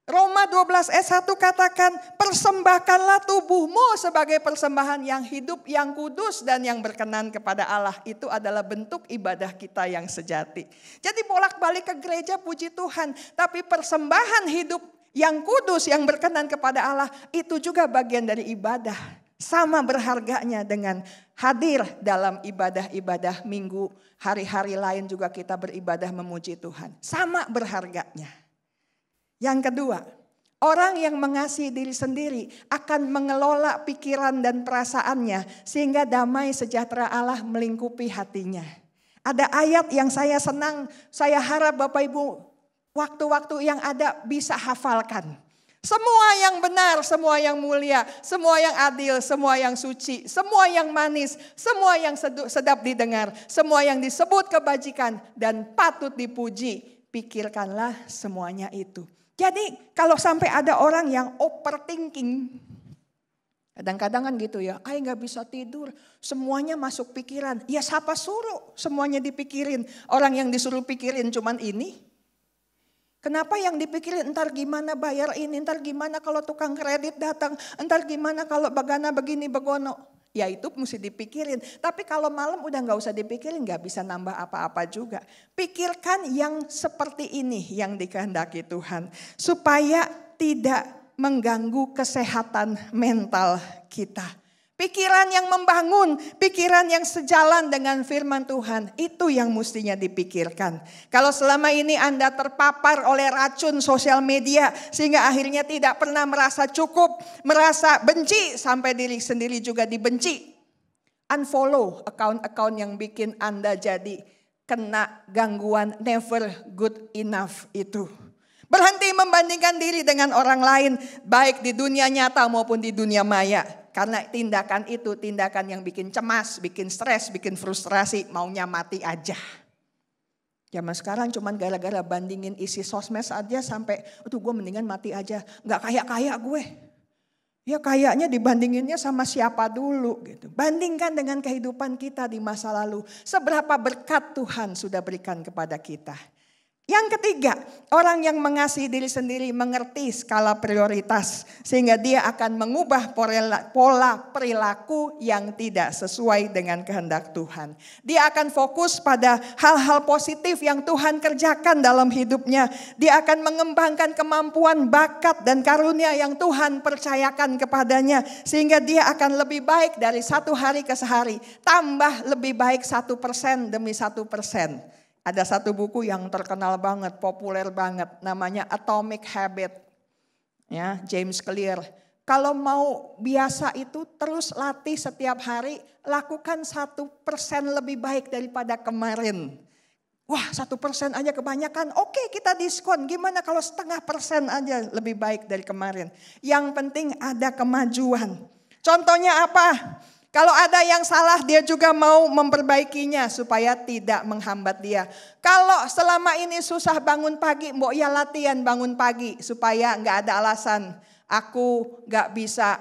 Roma 12 ayat 1 katakan persembahkanlah tubuhmu sebagai persembahan yang hidup, yang kudus dan yang berkenan kepada Allah. Itu adalah bentuk ibadah kita yang sejati. Jadi bolak-balik ke gereja puji Tuhan. Tapi persembahan hidup yang kudus, yang berkenan kepada Allah itu juga bagian dari ibadah. Sama berharganya dengan hadir dalam ibadah-ibadah minggu, hari-hari lain juga kita beribadah memuji Tuhan. Sama berharganya. Yang kedua, orang yang mengasihi diri sendiri akan mengelola pikiran dan perasaannya sehingga damai sejahtera Allah melingkupi hatinya. Ada ayat yang saya senang, saya harap Bapak Ibu waktu-waktu yang ada bisa hafalkan. Semua yang benar, semua yang mulia, semua yang adil, semua yang suci, semua yang manis, semua yang sedap didengar, semua yang disebut kebajikan dan patut dipuji, pikirkanlah semuanya itu. Jadi kalau sampai ada orang yang overthinking, kadang-kadang kan gitu ya, nggak bisa tidur, semuanya masuk pikiran. Ya siapa suruh semuanya dipikirin, orang yang disuruh pikirin cuman ini. Kenapa yang dipikirin entar gimana bayar ini, entar gimana kalau tukang kredit datang, entar gimana kalau bagana begini begono. Ya itu mesti dipikirin. Tapi kalau malam udah gak usah dipikirin, gak bisa nambah apa-apa juga. Pikirkan yang seperti ini yang dikehendaki Tuhan. Supaya tidak mengganggu kesehatan mental kita. Pikiran yang membangun, pikiran yang sejalan dengan firman Tuhan, itu yang mestinya dipikirkan. Kalau selama ini Anda terpapar oleh racun sosial media, sehingga akhirnya tidak pernah merasa cukup, merasa benci, sampai diri sendiri juga dibenci. Unfollow account-account yang bikin Anda jadi kena gangguan never good enough itu. Berhenti membandingkan diri dengan orang lain, baik di dunia nyata maupun di dunia maya. Karena tindakan itu tindakan yang bikin cemas, bikin stres, bikin frustrasi, maunya mati aja. Zaman sekarang cuman gara-gara bandingin isi sosmed aja sampai, gue mendingan mati aja. Gak kaya-kaya gue. Ya kayaknya dibandinginnya sama siapa dulu gitu. Bandingkan dengan kehidupan kita di masa lalu. Seberapa berkat Tuhan sudah berikan kepada kita. Yang ketiga, orang yang mengasihi diri sendiri mengerti skala prioritas. Sehingga dia akan mengubah pola perilaku yang tidak sesuai dengan kehendak Tuhan. Dia akan fokus pada hal-hal positif yang Tuhan kerjakan dalam hidupnya. Dia akan mengembangkan kemampuan, bakat dan karunia yang Tuhan percayakan kepadanya. Sehingga dia akan lebih baik dari satu hari ke sehari. Tambah lebih baik 1% demi 1%. Ada satu buku yang terkenal banget, populer banget, namanya Atomic Habit, ya James Clear. Kalau mau biasa itu terus latih setiap hari, lakukan 1% lebih baik daripada kemarin. Wah 1% aja kebanyakan, oke kita diskon, gimana kalau 0,5% aja lebih baik dari kemarin. Yang penting ada kemajuan. Contohnya apa? Kalau ada yang salah dia juga mau memperbaikinya supaya tidak menghambat dia. Kalau selama ini susah bangun pagi, mbok ya latihan bangun pagi supaya nggak ada alasan. Aku nggak bisa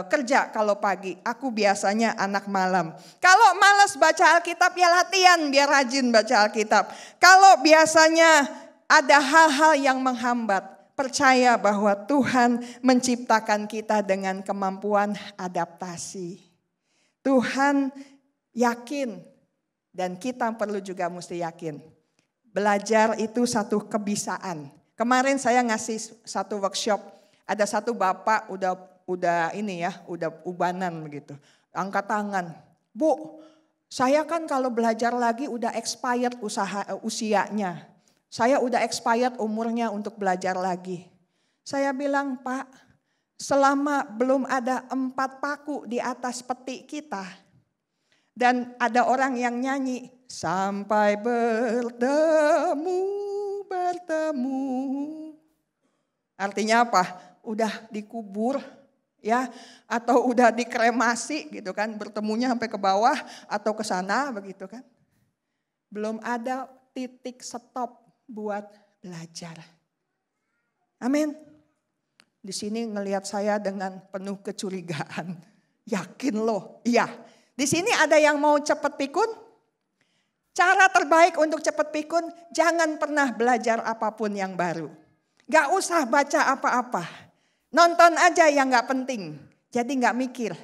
kerja kalau pagi, aku biasanya anak malam. Kalau malas baca Alkitab ya latihan biar rajin baca Alkitab. Kalau biasanya ada hal-hal yang menghambat, percaya bahwa Tuhan menciptakan kita dengan kemampuan adaptasi. Tuhan yakin dan kita perlu juga mesti yakin. Belajar itu satu kebiasaan. Kemarin saya ngasih satu workshop, ada satu bapak udah ubanan begitu. Angkat tangan, Bu, saya kan kalau belajar lagi udah expired usianya. Saya udah expired umurnya untuk belajar lagi. Saya bilang, Pak, selama belum ada 4 paku di atas peti kita. Dan ada orang yang nyanyi, sampai bertemu. Artinya apa? Udah dikubur ya, atau udah dikremasi gitu kan, bertemunya sampai ke bawah atau ke sana begitu kan. Belum ada titik stop buat belajar. Amin. Di sini ngelihat saya dengan penuh kecurigaan. Yakin loh, iya. Di sini ada yang mau cepat pikun? Cara terbaik untuk cepat pikun, jangan pernah belajar apapun yang baru. Gak usah baca apa-apa. Nonton aja yang gak penting. Jadi gak mikir.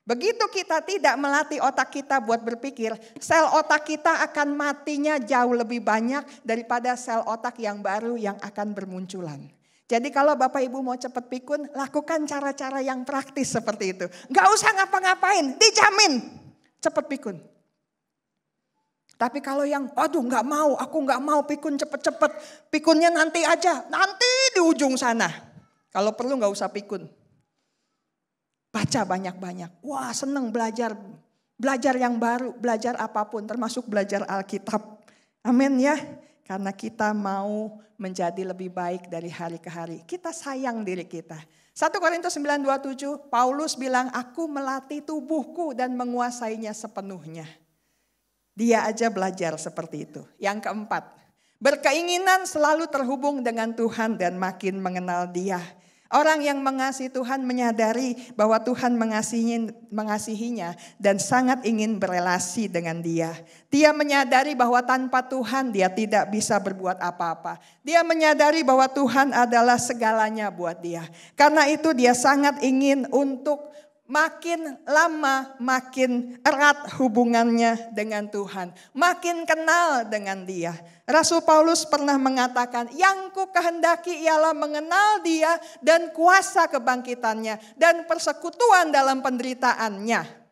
Begitu kita tidak melatih otak kita buat berpikir, sel otak kita akan matinya jauh lebih banyak daripada sel otak yang baru yang akan bermunculan. Jadi kalau Bapak Ibu mau cepat pikun, lakukan cara-cara yang praktis seperti itu. Gak usah ngapa-ngapain, dijamin cepat pikun. Tapi kalau yang, aduh gak mau, aku gak mau pikun cepet-cepet. Pikunnya nanti aja, nanti di ujung sana. Kalau perlu gak usah pikun. Baca banyak-banyak. Wah seneng belajar yang baru, belajar apapun termasuk belajar Alkitab. Amin ya. Karena kita mau menjadi lebih baik dari hari ke hari. Kita sayang diri kita. 1 Korintus 9:27 Paulus bilang, aku melatih tubuhku dan menguasainya sepenuhnya. Dia aja belajar seperti itu. Yang keempat, berkeinginan selalu terhubung dengan Tuhan dan makin mengenal Dia. Orang yang mengasihi Tuhan menyadari bahwa Tuhan mengasihinya dan sangat ingin berelasi dengan Dia. Dia menyadari bahwa tanpa Tuhan dia tidak bisa berbuat apa-apa. Dia menyadari bahwa Tuhan adalah segalanya buat dia. Karena itu dia sangat ingin untuk makin lama makin erat hubungannya dengan Tuhan. Makin kenal dengan Dia. Rasul Paulus pernah mengatakan, yang ku kehendaki ialah mengenal Dia dan kuasa kebangkitannya dan persekutuan dalam penderitaannya.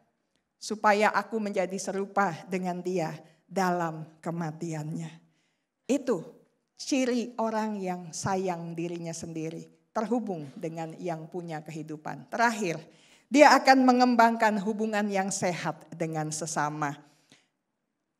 Supaya aku menjadi serupa dengan Dia dalam kematiannya. Itu ciri orang yang sayang dirinya sendiri. Terhubung dengan yang punya kehidupan. Terakhir, dia akan mengembangkan hubungan yang sehat dengan sesama.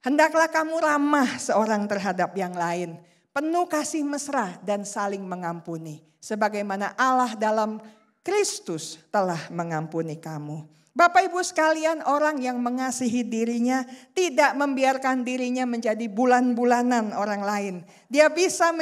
Hendaklah kamu ramah seorang terhadap yang lain. Penuh kasih mesra dan saling mengampuni. Sebagaimana Allah dalam Kristus telah mengampuni kamu. Bapak Ibu sekalian, orang yang mengasihi dirinya tidak membiarkan dirinya menjadi bulan-bulanan orang lain. Dia bisa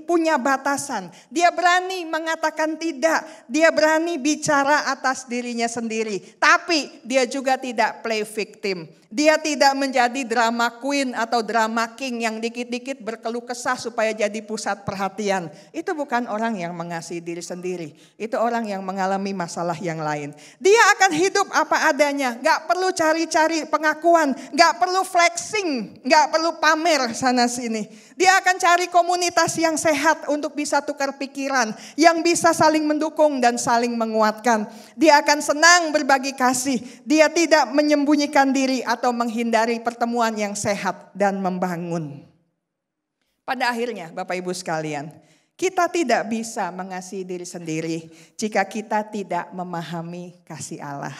punya batasan. Dia berani mengatakan tidak. Dia berani bicara atas dirinya sendiri. Tapi dia juga tidak play victim. Dia tidak menjadi drama queen atau drama king yang dikit-dikit berkeluh kesah supaya jadi pusat perhatian. Itu bukan orang yang mengasihi diri sendiri. Itu orang yang mengalami masalah yang lain. Dia akan hidup apa adanya. Gak perlu cari-cari pengakuan. Gak perlu flexing. Gak perlu pamer sana sini. Dia akan cari komunitas yang sehat untuk bisa tukar pikiran. Yang bisa saling mendukung dan saling menguatkan. Dia akan senang berbagi kasih. Dia tidak menyembunyikan diri atau menghindari pertemuan yang sehat dan membangun. Pada akhirnya Bapak Ibu sekalian, kita tidak bisa mengasihi diri sendiri jika kita tidak memahami kasih Allah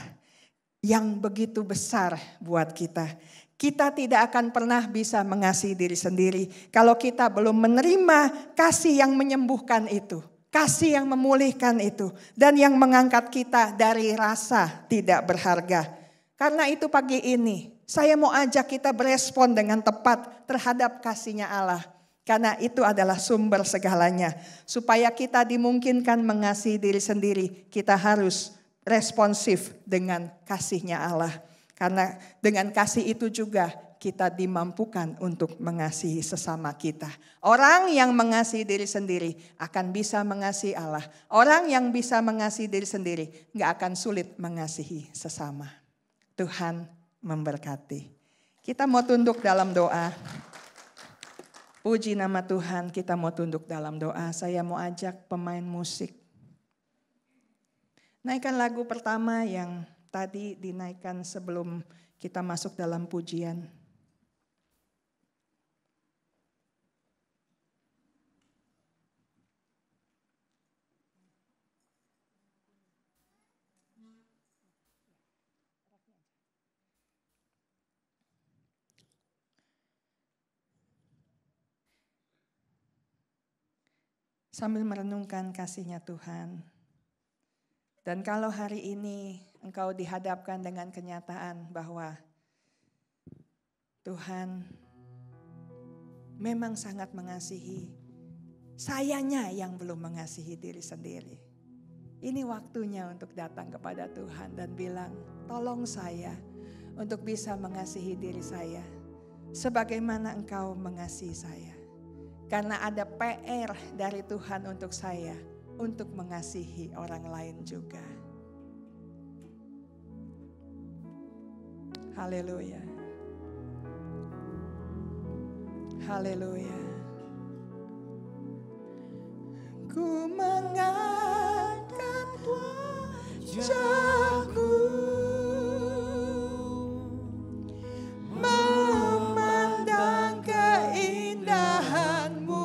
yang begitu besar buat kita. Kita tidak akan pernah bisa mengasihi diri sendiri kalau kita belum menerima kasih yang menyembuhkan itu. Kasih yang memulihkan itu dan yang mengangkat kita dari rasa tidak berharga. Karena itu pagi ini saya mau ajak kita berespon dengan tepat terhadap kasih-Nya Allah. Karena itu adalah sumber segalanya. Supaya kita dimungkinkan mengasihi diri sendiri, kita harus responsif dengan kasih-Nya Allah. Karena dengan kasih itu juga kita dimampukan untuk mengasihi sesama kita. Orang yang mengasihi diri sendiri akan bisa mengasihi Allah. Orang yang bisa mengasihi diri sendiri gak akan sulit mengasihi sesama. Tuhan memberkati. Kita mau tunduk dalam doa. Puji nama Tuhan, kita mau tunduk dalam doa. Saya mau ajak pemain musik. Naikkan lagu pertama yang tadi dinaikkan sebelum kita masuk dalam pujian. Sambil merenungkan kasih-Nya Tuhan. Dan kalau hari ini engkau dihadapkan dengan kenyataan bahwa Tuhan memang sangat mengasihi, sayanya yang belum mengasihi diri sendiri. Ini waktunya untuk datang kepada Tuhan dan bilang, tolong saya untuk bisa mengasihi diri saya sebagaimana Engkau mengasihi saya. Karena ada PR dari Tuhan untuk saya, untuk mengasihi orang lain juga. Haleluya. Haleluya. Ku mengangkat wajahku, memandang keindahan-Mu,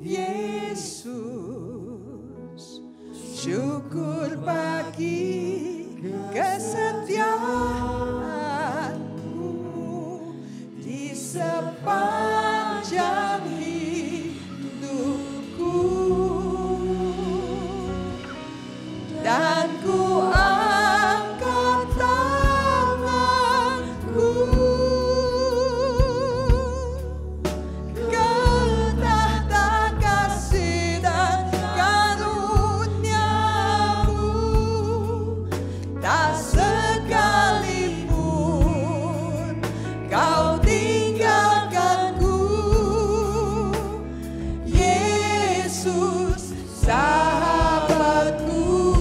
Yesus. Syukur bagi kesetiaan-Mu di sepanjang hidupku. Dan ku angkat tanganku ke tahta kasih dan karunia-Mu. Tak sekalipun Kau tinggalkanku, Yesus sahabatku.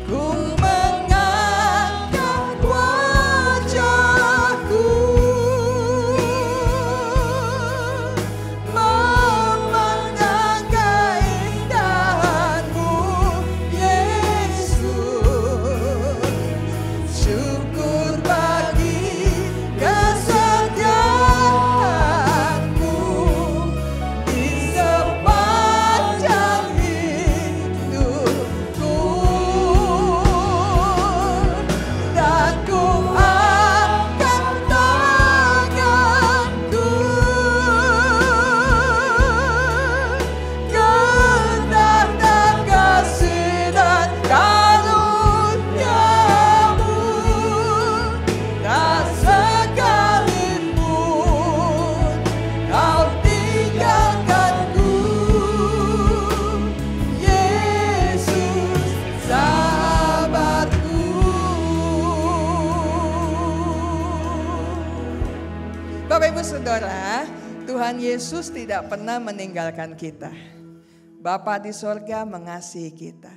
Ku mengangkat wajahku, memandang keindahan-Mu, Yesus. Syukur bagi kesetiaan-Mu di sepanjang hidupku. Dan ku angkat tanganku ke tahta kasih dan karunia-Mu. Tak sekalipun Kau tinggalkanku, Yesus sahabatku. Bapak Ibu Saudara, Tuhan Yesus tidak pernah meninggalkan kita. Bapa di sorga mengasihi kita.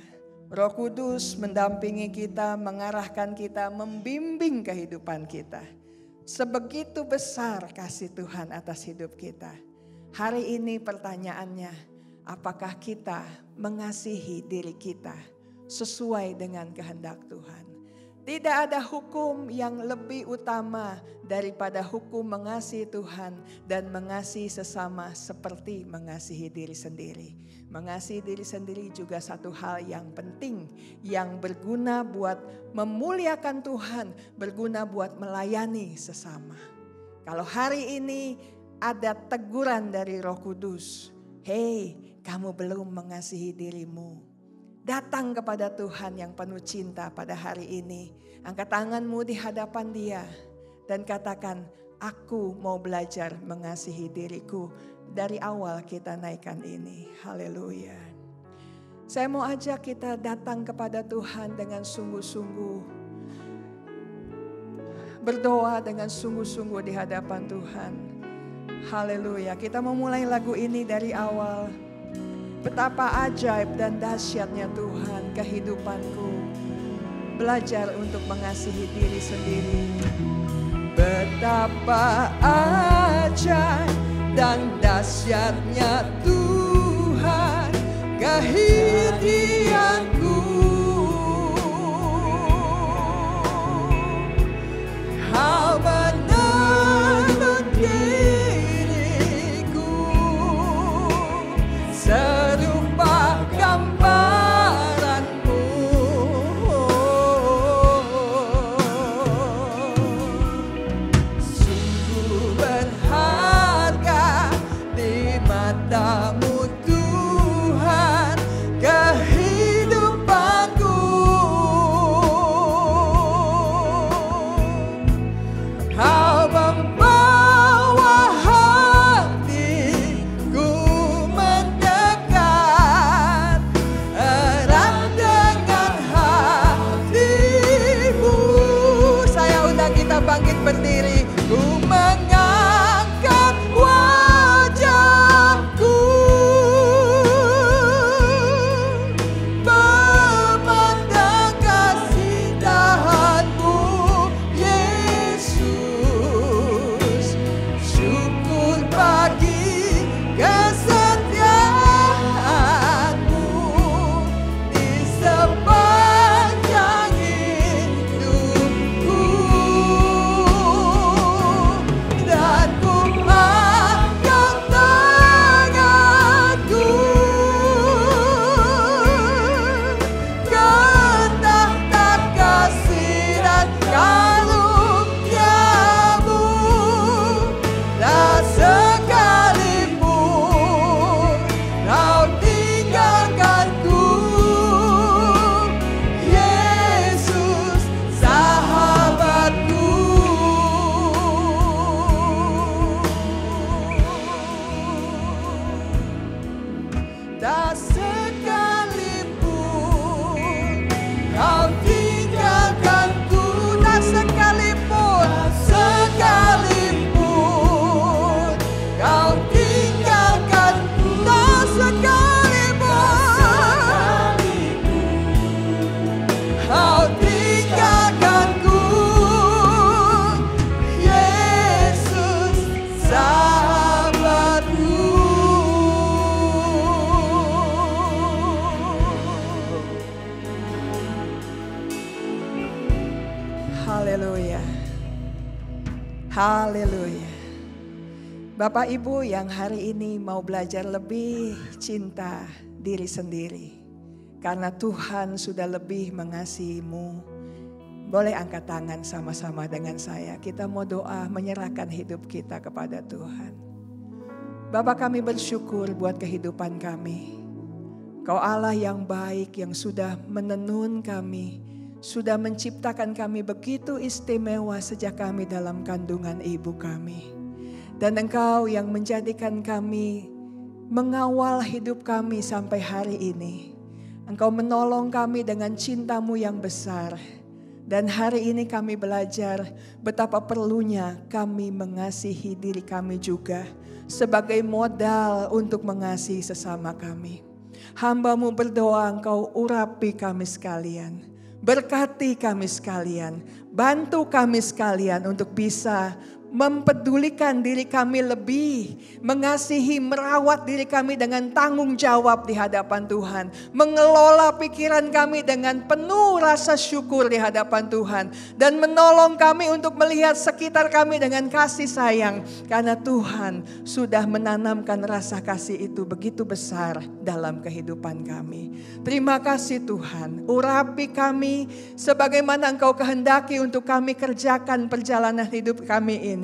Roh Kudus mendampingi kita, mengarahkan kita, membimbing kehidupan kita. Sebegitu besar kasih Tuhan atas hidup kita. Hari ini pertanyaannya, apakah kita mengasihi diri kita sesuai dengan kehendak Tuhan? Tidak ada hukum yang lebih utama daripada hukum mengasihi Tuhan dan mengasihi sesama seperti mengasihi diri sendiri. Mengasihi diri sendiri juga satu hal yang penting, yang berguna buat memuliakan Tuhan, berguna buat melayani sesama. Kalau hari ini ada teguran dari Roh Kudus, hei, kamu belum mengasihi dirimu. Datang kepada Tuhan yang penuh cinta pada hari ini. Angkat tanganmu di hadapan Dia dan katakan, aku mau belajar mengasihi diriku. Dari awal kita naikkan ini. Haleluya. Saya mau ajak kita datang kepada Tuhan dengan sungguh-sungguh. Berdoa dengan sungguh-sungguh di hadapan Tuhan. Haleluya. Kita memulai lagu ini dari awal. Betapa ajaib dan dahsyatnya Tuhan kehidupanku. belajar untuk mengasihi diri sendiri. Betapa ajaib dan dahsyatnya Tuhan kehadiranku. Kau menuntun diriku serupa gambaranmu. Sungguh berharga di matamu Tuhan kehidupanku. Kau membawa hatiku mendekat erat dengan hatimu. Saya undang kita bangkit berdiri. Ku mengangkat wajahku memandang kasih dahanmu Yesus. Syukur bagi kesetiaanmu di sepanjang hidupku. Dan ku angkat tanganku ke tahta kasih dan karuniamu. Dan sekalipun kau tinggalkanku, Yesus sahabatku. Dan sekalipun kau tinggalkanku, dan sekalipun kau tinggalkanku, dan sekalipun kau tinggalkanku, Yesus sahabatku. Haleluya. Haleluya. Bapak Ibu yang hari ini mau belajar lebih cinta diri sendiri, karena Tuhan sudah lebih mengasihimu, boleh angkat tangan sama-sama dengan saya. Kita mau doa menyerahkan hidup kita kepada Tuhan. Bapa, kami bersyukur buat kehidupan kami. Kau Allah yang baik, yang sudah menenun kami, sudah menciptakan kami begitu istimewa sejak kami dalam kandungan ibu kami. Dan Engkau yang menjadikan kami, mengawal hidup kami sampai hari ini. Engkau menolong kami dengan cinta-Mu yang besar. Dan hari ini kami belajar betapa perlunya kami mengasihi diri kami juga sebagai modal untuk mengasihi sesama kami. Hamba-Mu berdoa Engkau urapi kami sekalian. Berkati kami sekalian, bantu kami sekalian untuk bisa mempedulikan diri kami lebih, mengasihi, merawat diri kami dengan tanggung jawab di hadapan Tuhan, mengelola pikiran kami dengan penuh rasa syukur di hadapan Tuhan, dan menolong kami untuk melihat sekitar kami dengan kasih sayang, karena Tuhan sudah menanamkan rasa kasih itu begitu besar dalam kehidupan kami. Terima kasih Tuhan, urapi kami sebagaimana Engkau kehendaki untuk kami kerjakan perjalanan hidup kami ini.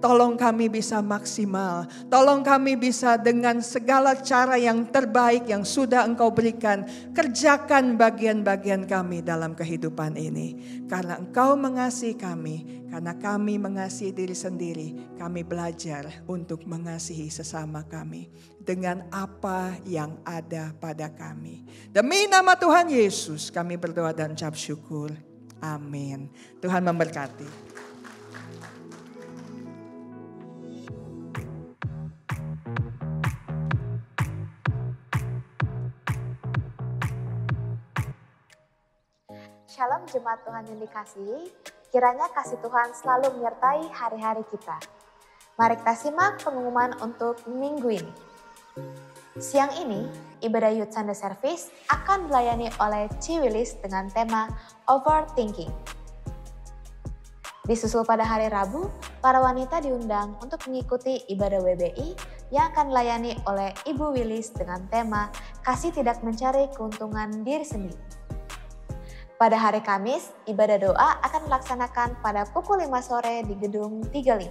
Tolong kami bisa maksimal. Tolong kami bisa dengan segala cara yang terbaik yang sudah Engkau berikan. Kerjakan bagian-bagian kami dalam kehidupan ini. Karena Engkau mengasihi kami. Karena kami mengasihi diri sendiri. Kami belajar untuk mengasihi sesama kami. Dengan apa yang ada pada kami. Demi nama Tuhan Yesus kami berdoa dan ucap syukur. Amin. Tuhan memberkati. Shalom Jemaat Tuhan yang dikasihi, kiranya kasih Tuhan selalu menyertai hari-hari kita. Mari kita simak pengumuman untuk minggu ini. Siang ini, ibadah Youth Sunday Service akan dilayani oleh Ciwilis dengan tema Overthinking. Disusul pada hari Rabu, para wanita diundang untuk mengikuti ibadah WBI yang akan dilayani oleh Ibu Wilis dengan tema Kasih Tidak Mencari Keuntungan Diri Sendiri. Pada hari Kamis, ibadah doa akan dilaksanakan pada pukul 5 sore di gedung 35.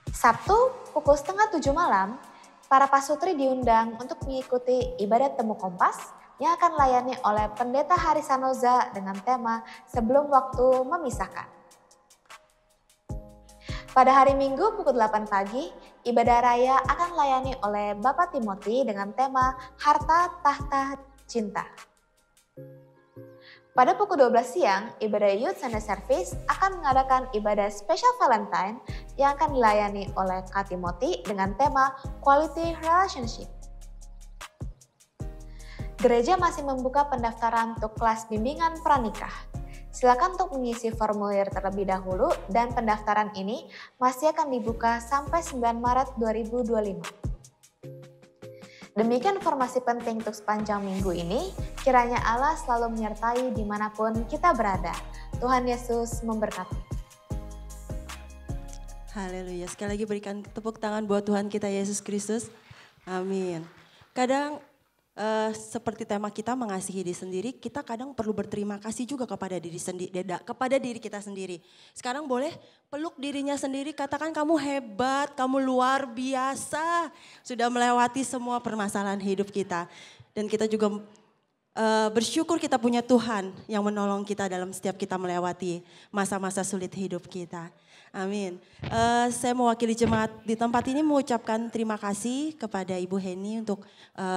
Sabtu, pukul setengah 7 malam, para pasutri diundang untuk mengikuti ibadah Temu Kompas yang akan dilayani oleh Pendeta Hari Sanoza dengan tema Sebelum Waktu Memisahkan. Pada hari Minggu pukul 8 pagi, ibadah raya akan dilayani oleh Bapak Timothy dengan tema Harta Tahta Cinta. Pada pukul 12 siang, ibadah Youth Sunday Service akan mengadakan ibadah Special Valentine yang akan dilayani oleh Kak Timothy dengan tema Quality Relationship. Gereja masih membuka pendaftaran untuk kelas bimbingan pranikah. Silakan untuk mengisi formulir terlebih dahulu dan pendaftaran ini masih akan dibuka sampai 9 Maret 2025. Demikian informasi penting untuk sepanjang minggu ini. Kiranya Allah selalu menyertai dimanapun kita berada. Tuhan Yesus memberkati. Haleluya. Sekali lagi berikan tepuk tangan buat Tuhan kita Yesus Kristus. Amin. Kadang seperti tema kita mengasihi diri sendiri, kita kadang perlu berterima kasih juga kepada diri kita sendiri. Sekarang boleh peluk dirinya sendiri, katakan kamu hebat, kamu luar biasa, sudah melewati semua permasalahan hidup kita. Dan kita juga bersyukur kita punya Tuhan yang menolong kita dalam setiap kita melewati masa-masa sulit hidup kita. Amin. Saya mewakili jemaat di tempat ini mengucapkan terima kasih kepada Ibu Heni untuk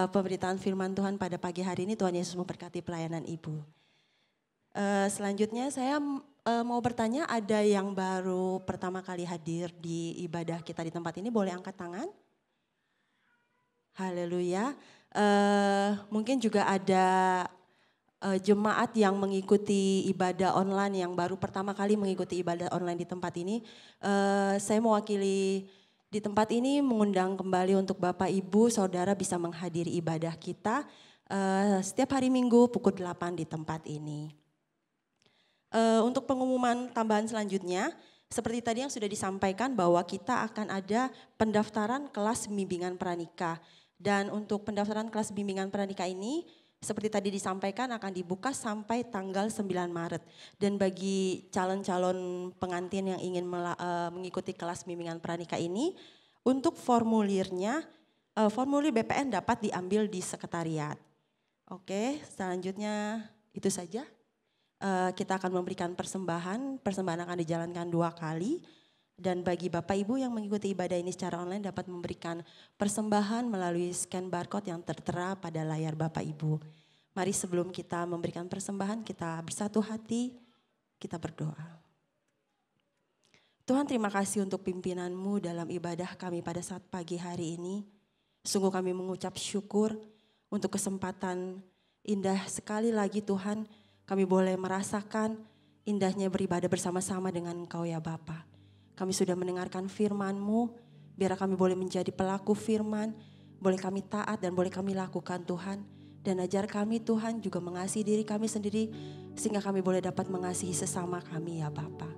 pemberitaan firman Tuhan pada pagi hari ini. Tuhan Yesus memberkati pelayanan Ibu. Selanjutnya saya mau bertanya, ada yang baru pertama kali hadir di ibadah kita di tempat ini, boleh angkat tangan? Haleluya. Mungkin juga ada jemaat yang mengikuti ibadah online, yang baru pertama kali mengikuti ibadah online di tempat ini. Saya mewakili di tempat ini mengundang kembali untuk Bapak Ibu Saudara bisa menghadiri ibadah kita setiap hari Minggu pukul 8 di tempat ini. Untuk pengumuman tambahan selanjutnya, seperti tadi yang sudah disampaikan bahwa kita akan ada pendaftaran kelas bimbingan pranikah. Dan untuk pendaftaran kelas bimbingan pranikah ini, seperti tadi disampaikan akan dibuka sampai tanggal 9 Maret. Dan bagi calon-calon pengantin yang ingin mengikuti kelas bimbingan pranikah ini, untuk formulirnya, formulir BPN dapat diambil di sekretariat. Oke, selanjutnya itu saja. Kita akan memberikan persembahan akan dijalankan 2 kali. Dan bagi Bapak Ibu yang mengikuti ibadah ini secara online dapat memberikan persembahan melalui scan barcode yang tertera pada layar Bapak Ibu. Mari sebelum kita memberikan persembahan, kita bersatu hati, kita berdoa. Tuhan, terima kasih untuk pimpinan-Mu dalam ibadah kami pada saat pagi hari ini. Sungguh kami mengucap syukur untuk kesempatan indah sekali lagi Tuhan, kami boleh merasakan indahnya beribadah bersama-sama dengan Engkau ya Bapa. Kami sudah mendengarkan firman-Mu, biar kami boleh menjadi pelaku firman, boleh kami taat dan boleh kami lakukan Tuhan. Dan ajar kami Tuhan juga mengasihi diri kami sendiri, sehingga kami boleh dapat mengasihi sesama kami ya Bapa.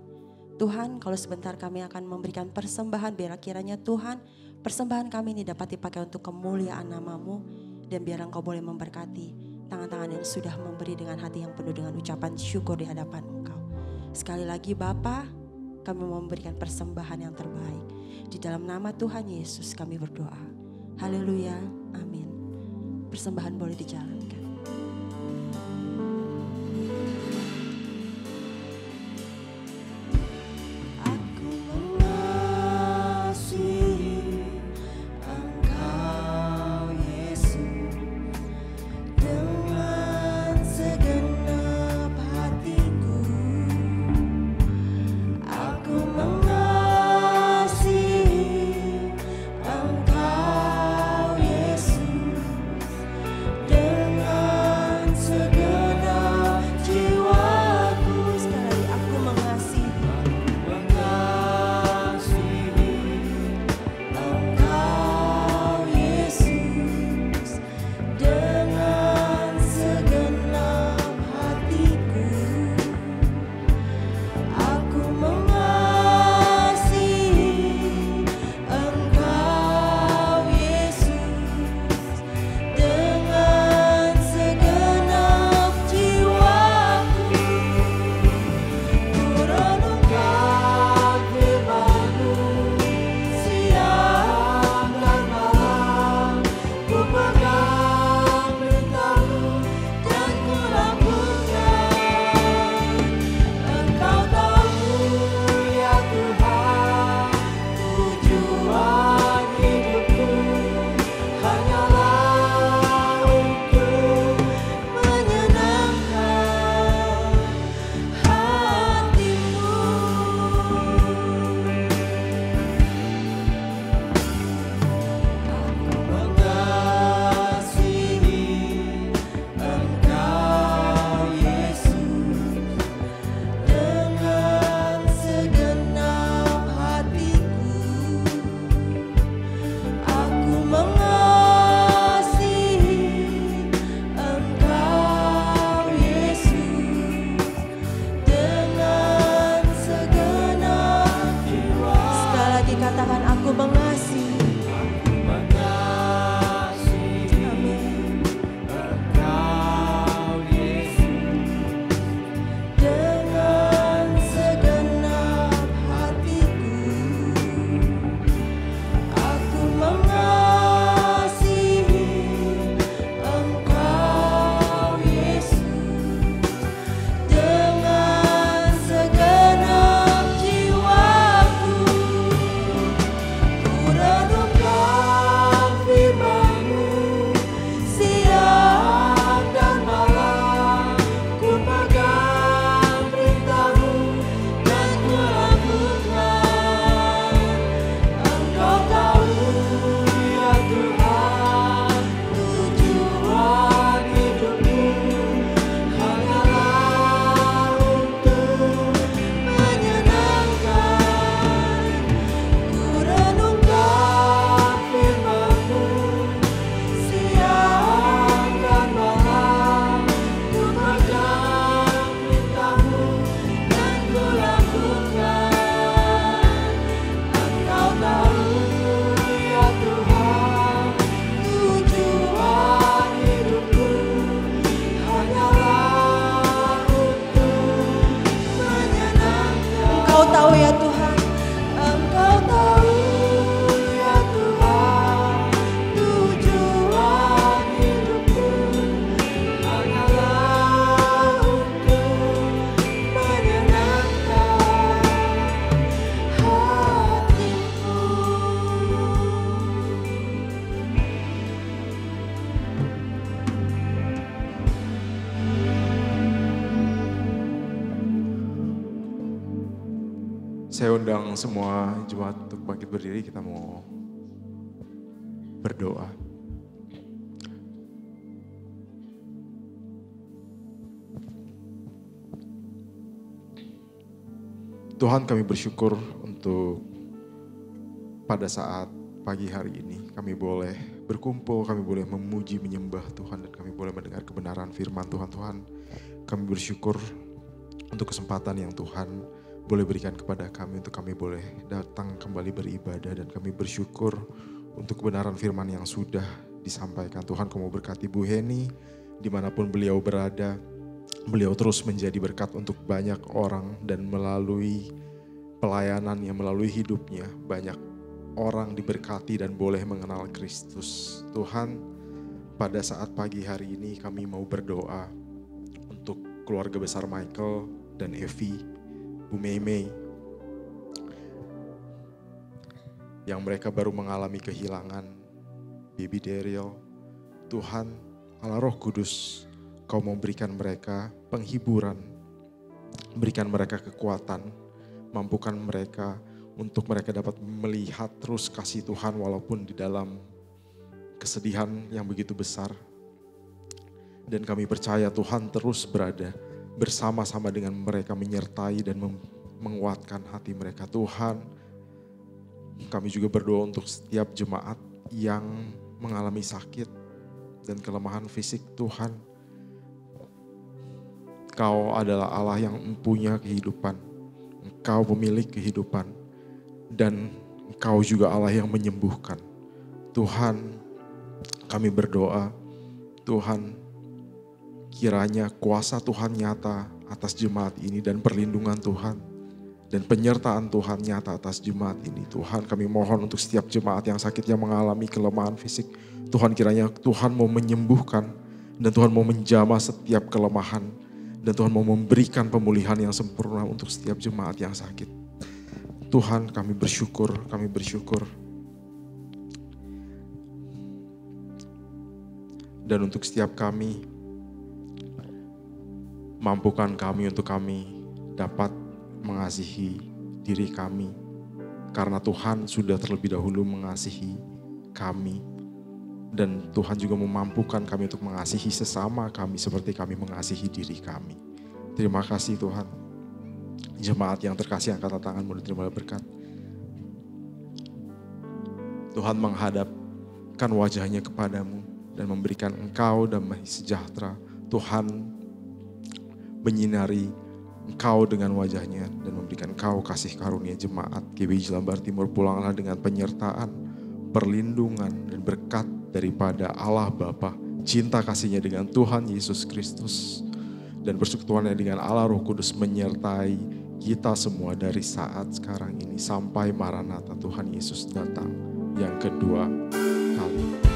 Tuhan, kalau sebentar kami akan memberikan persembahan, biar kiranya Tuhan, persembahan kami ini dapat dipakai untuk kemuliaan nama-Mu, dan biar Engkau boleh memberkati tangan-tangan yang sudah memberi dengan hati yang penuh dengan ucapan syukur di hadapan Engkau. Sekali lagi Bapa, kami memberikan persembahan yang terbaik. Di dalam nama Tuhan Yesus kami berdoa. Haleluya, amin. Persembahan boleh dijalankan. Aku mengasihi Engkau Yesus dengan segenap hatiku. Aku mengasihi Engkau Yesus dengan Saya undang semua jemaat untuk bangkit berdiri, kita mau berdoa. Tuhan, kami bersyukur untuk pada saat pagi hari ini kami boleh berkumpul, kami boleh memuji, menyembah Tuhan, dan kami boleh mendengar kebenaran firman Tuhan. Tuhan, kami bersyukur untuk kesempatan yang Tuhan boleh berikan kepada kami untuk kami boleh datang kembali beribadah, dan kami bersyukur untuk kebenaran firman yang sudah disampaikan. Tuhan, Kamu berkati Bu Heni dimanapun beliau berada. Beliau terus menjadi berkat untuk banyak orang, dan melalui pelayanannya, melalui hidupnya banyak orang diberkati dan boleh mengenal Kristus. Tuhan, pada saat pagi hari ini kami mau berdoa untuk keluarga besar Michael dan Evi, Bu Mei, yang mereka baru mengalami kehilangan Baby Daryl. Tuhan, Allah Roh Kudus, Kau mau berikan mereka penghiburan, berikan mereka kekuatan, mampukan mereka untuk mereka dapat melihat terus kasih Tuhan walaupun di dalam kesedihan yang begitu besar. Dan kami percaya Tuhan terus berada bersama-sama dengan mereka, menyertai dan menguatkan hati mereka. Tuhan, kami juga berdoa untuk setiap jemaat yang mengalami sakit dan kelemahan fisik. Tuhan, Engkau adalah Allah yang mempunyai kehidupan. Engkau pemilik kehidupan. Dan Engkau juga Allah yang menyembuhkan. Tuhan, kami berdoa, Tuhan, kiranya kuasa Tuhan nyata atas jemaat ini, dan perlindungan Tuhan dan penyertaan Tuhan nyata atas jemaat ini. Tuhan, kami mohon untuk setiap jemaat yang sakit, yang mengalami kelemahan fisik. Tuhan, kiranya Tuhan mau menyembuhkan, dan Tuhan mau menjamah setiap kelemahan, dan Tuhan mau memberikan pemulihan yang sempurna untuk setiap jemaat yang sakit. Tuhan, kami bersyukur, kami bersyukur. Dan untuk setiap kami, mampukan kami untuk kami dapat mengasihi diri kami. Karena Tuhan sudah terlebih dahulu mengasihi kami. Dan Tuhan juga memampukan kami untuk mengasihi sesama kami seperti kami mengasihi diri kami. Terima kasih Tuhan. Jemaat yang terkasih, angkat tanganmu dan terimalah berkat. Tuhan menghadapkan wajahnya kepadamu dan memberikan engkau damai sejahtera. Tuhan menyinari engkau dengan wajahnya dan memberikan engkau kasih karunia. Jemaat GBI Jelambar Timur, pulanglah dengan penyertaan, perlindungan dan berkat daripada Allah Bapa, cinta kasihnya dengan Tuhan Yesus Kristus, dan persekutuannya dengan Allah Roh Kudus menyertai kita semua dari saat sekarang ini sampai Maranatha Tuhan Yesus datang yang kedua kali.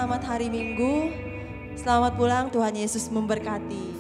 Selamat hari Minggu, selamat pulang, Tuhan Yesus memberkati.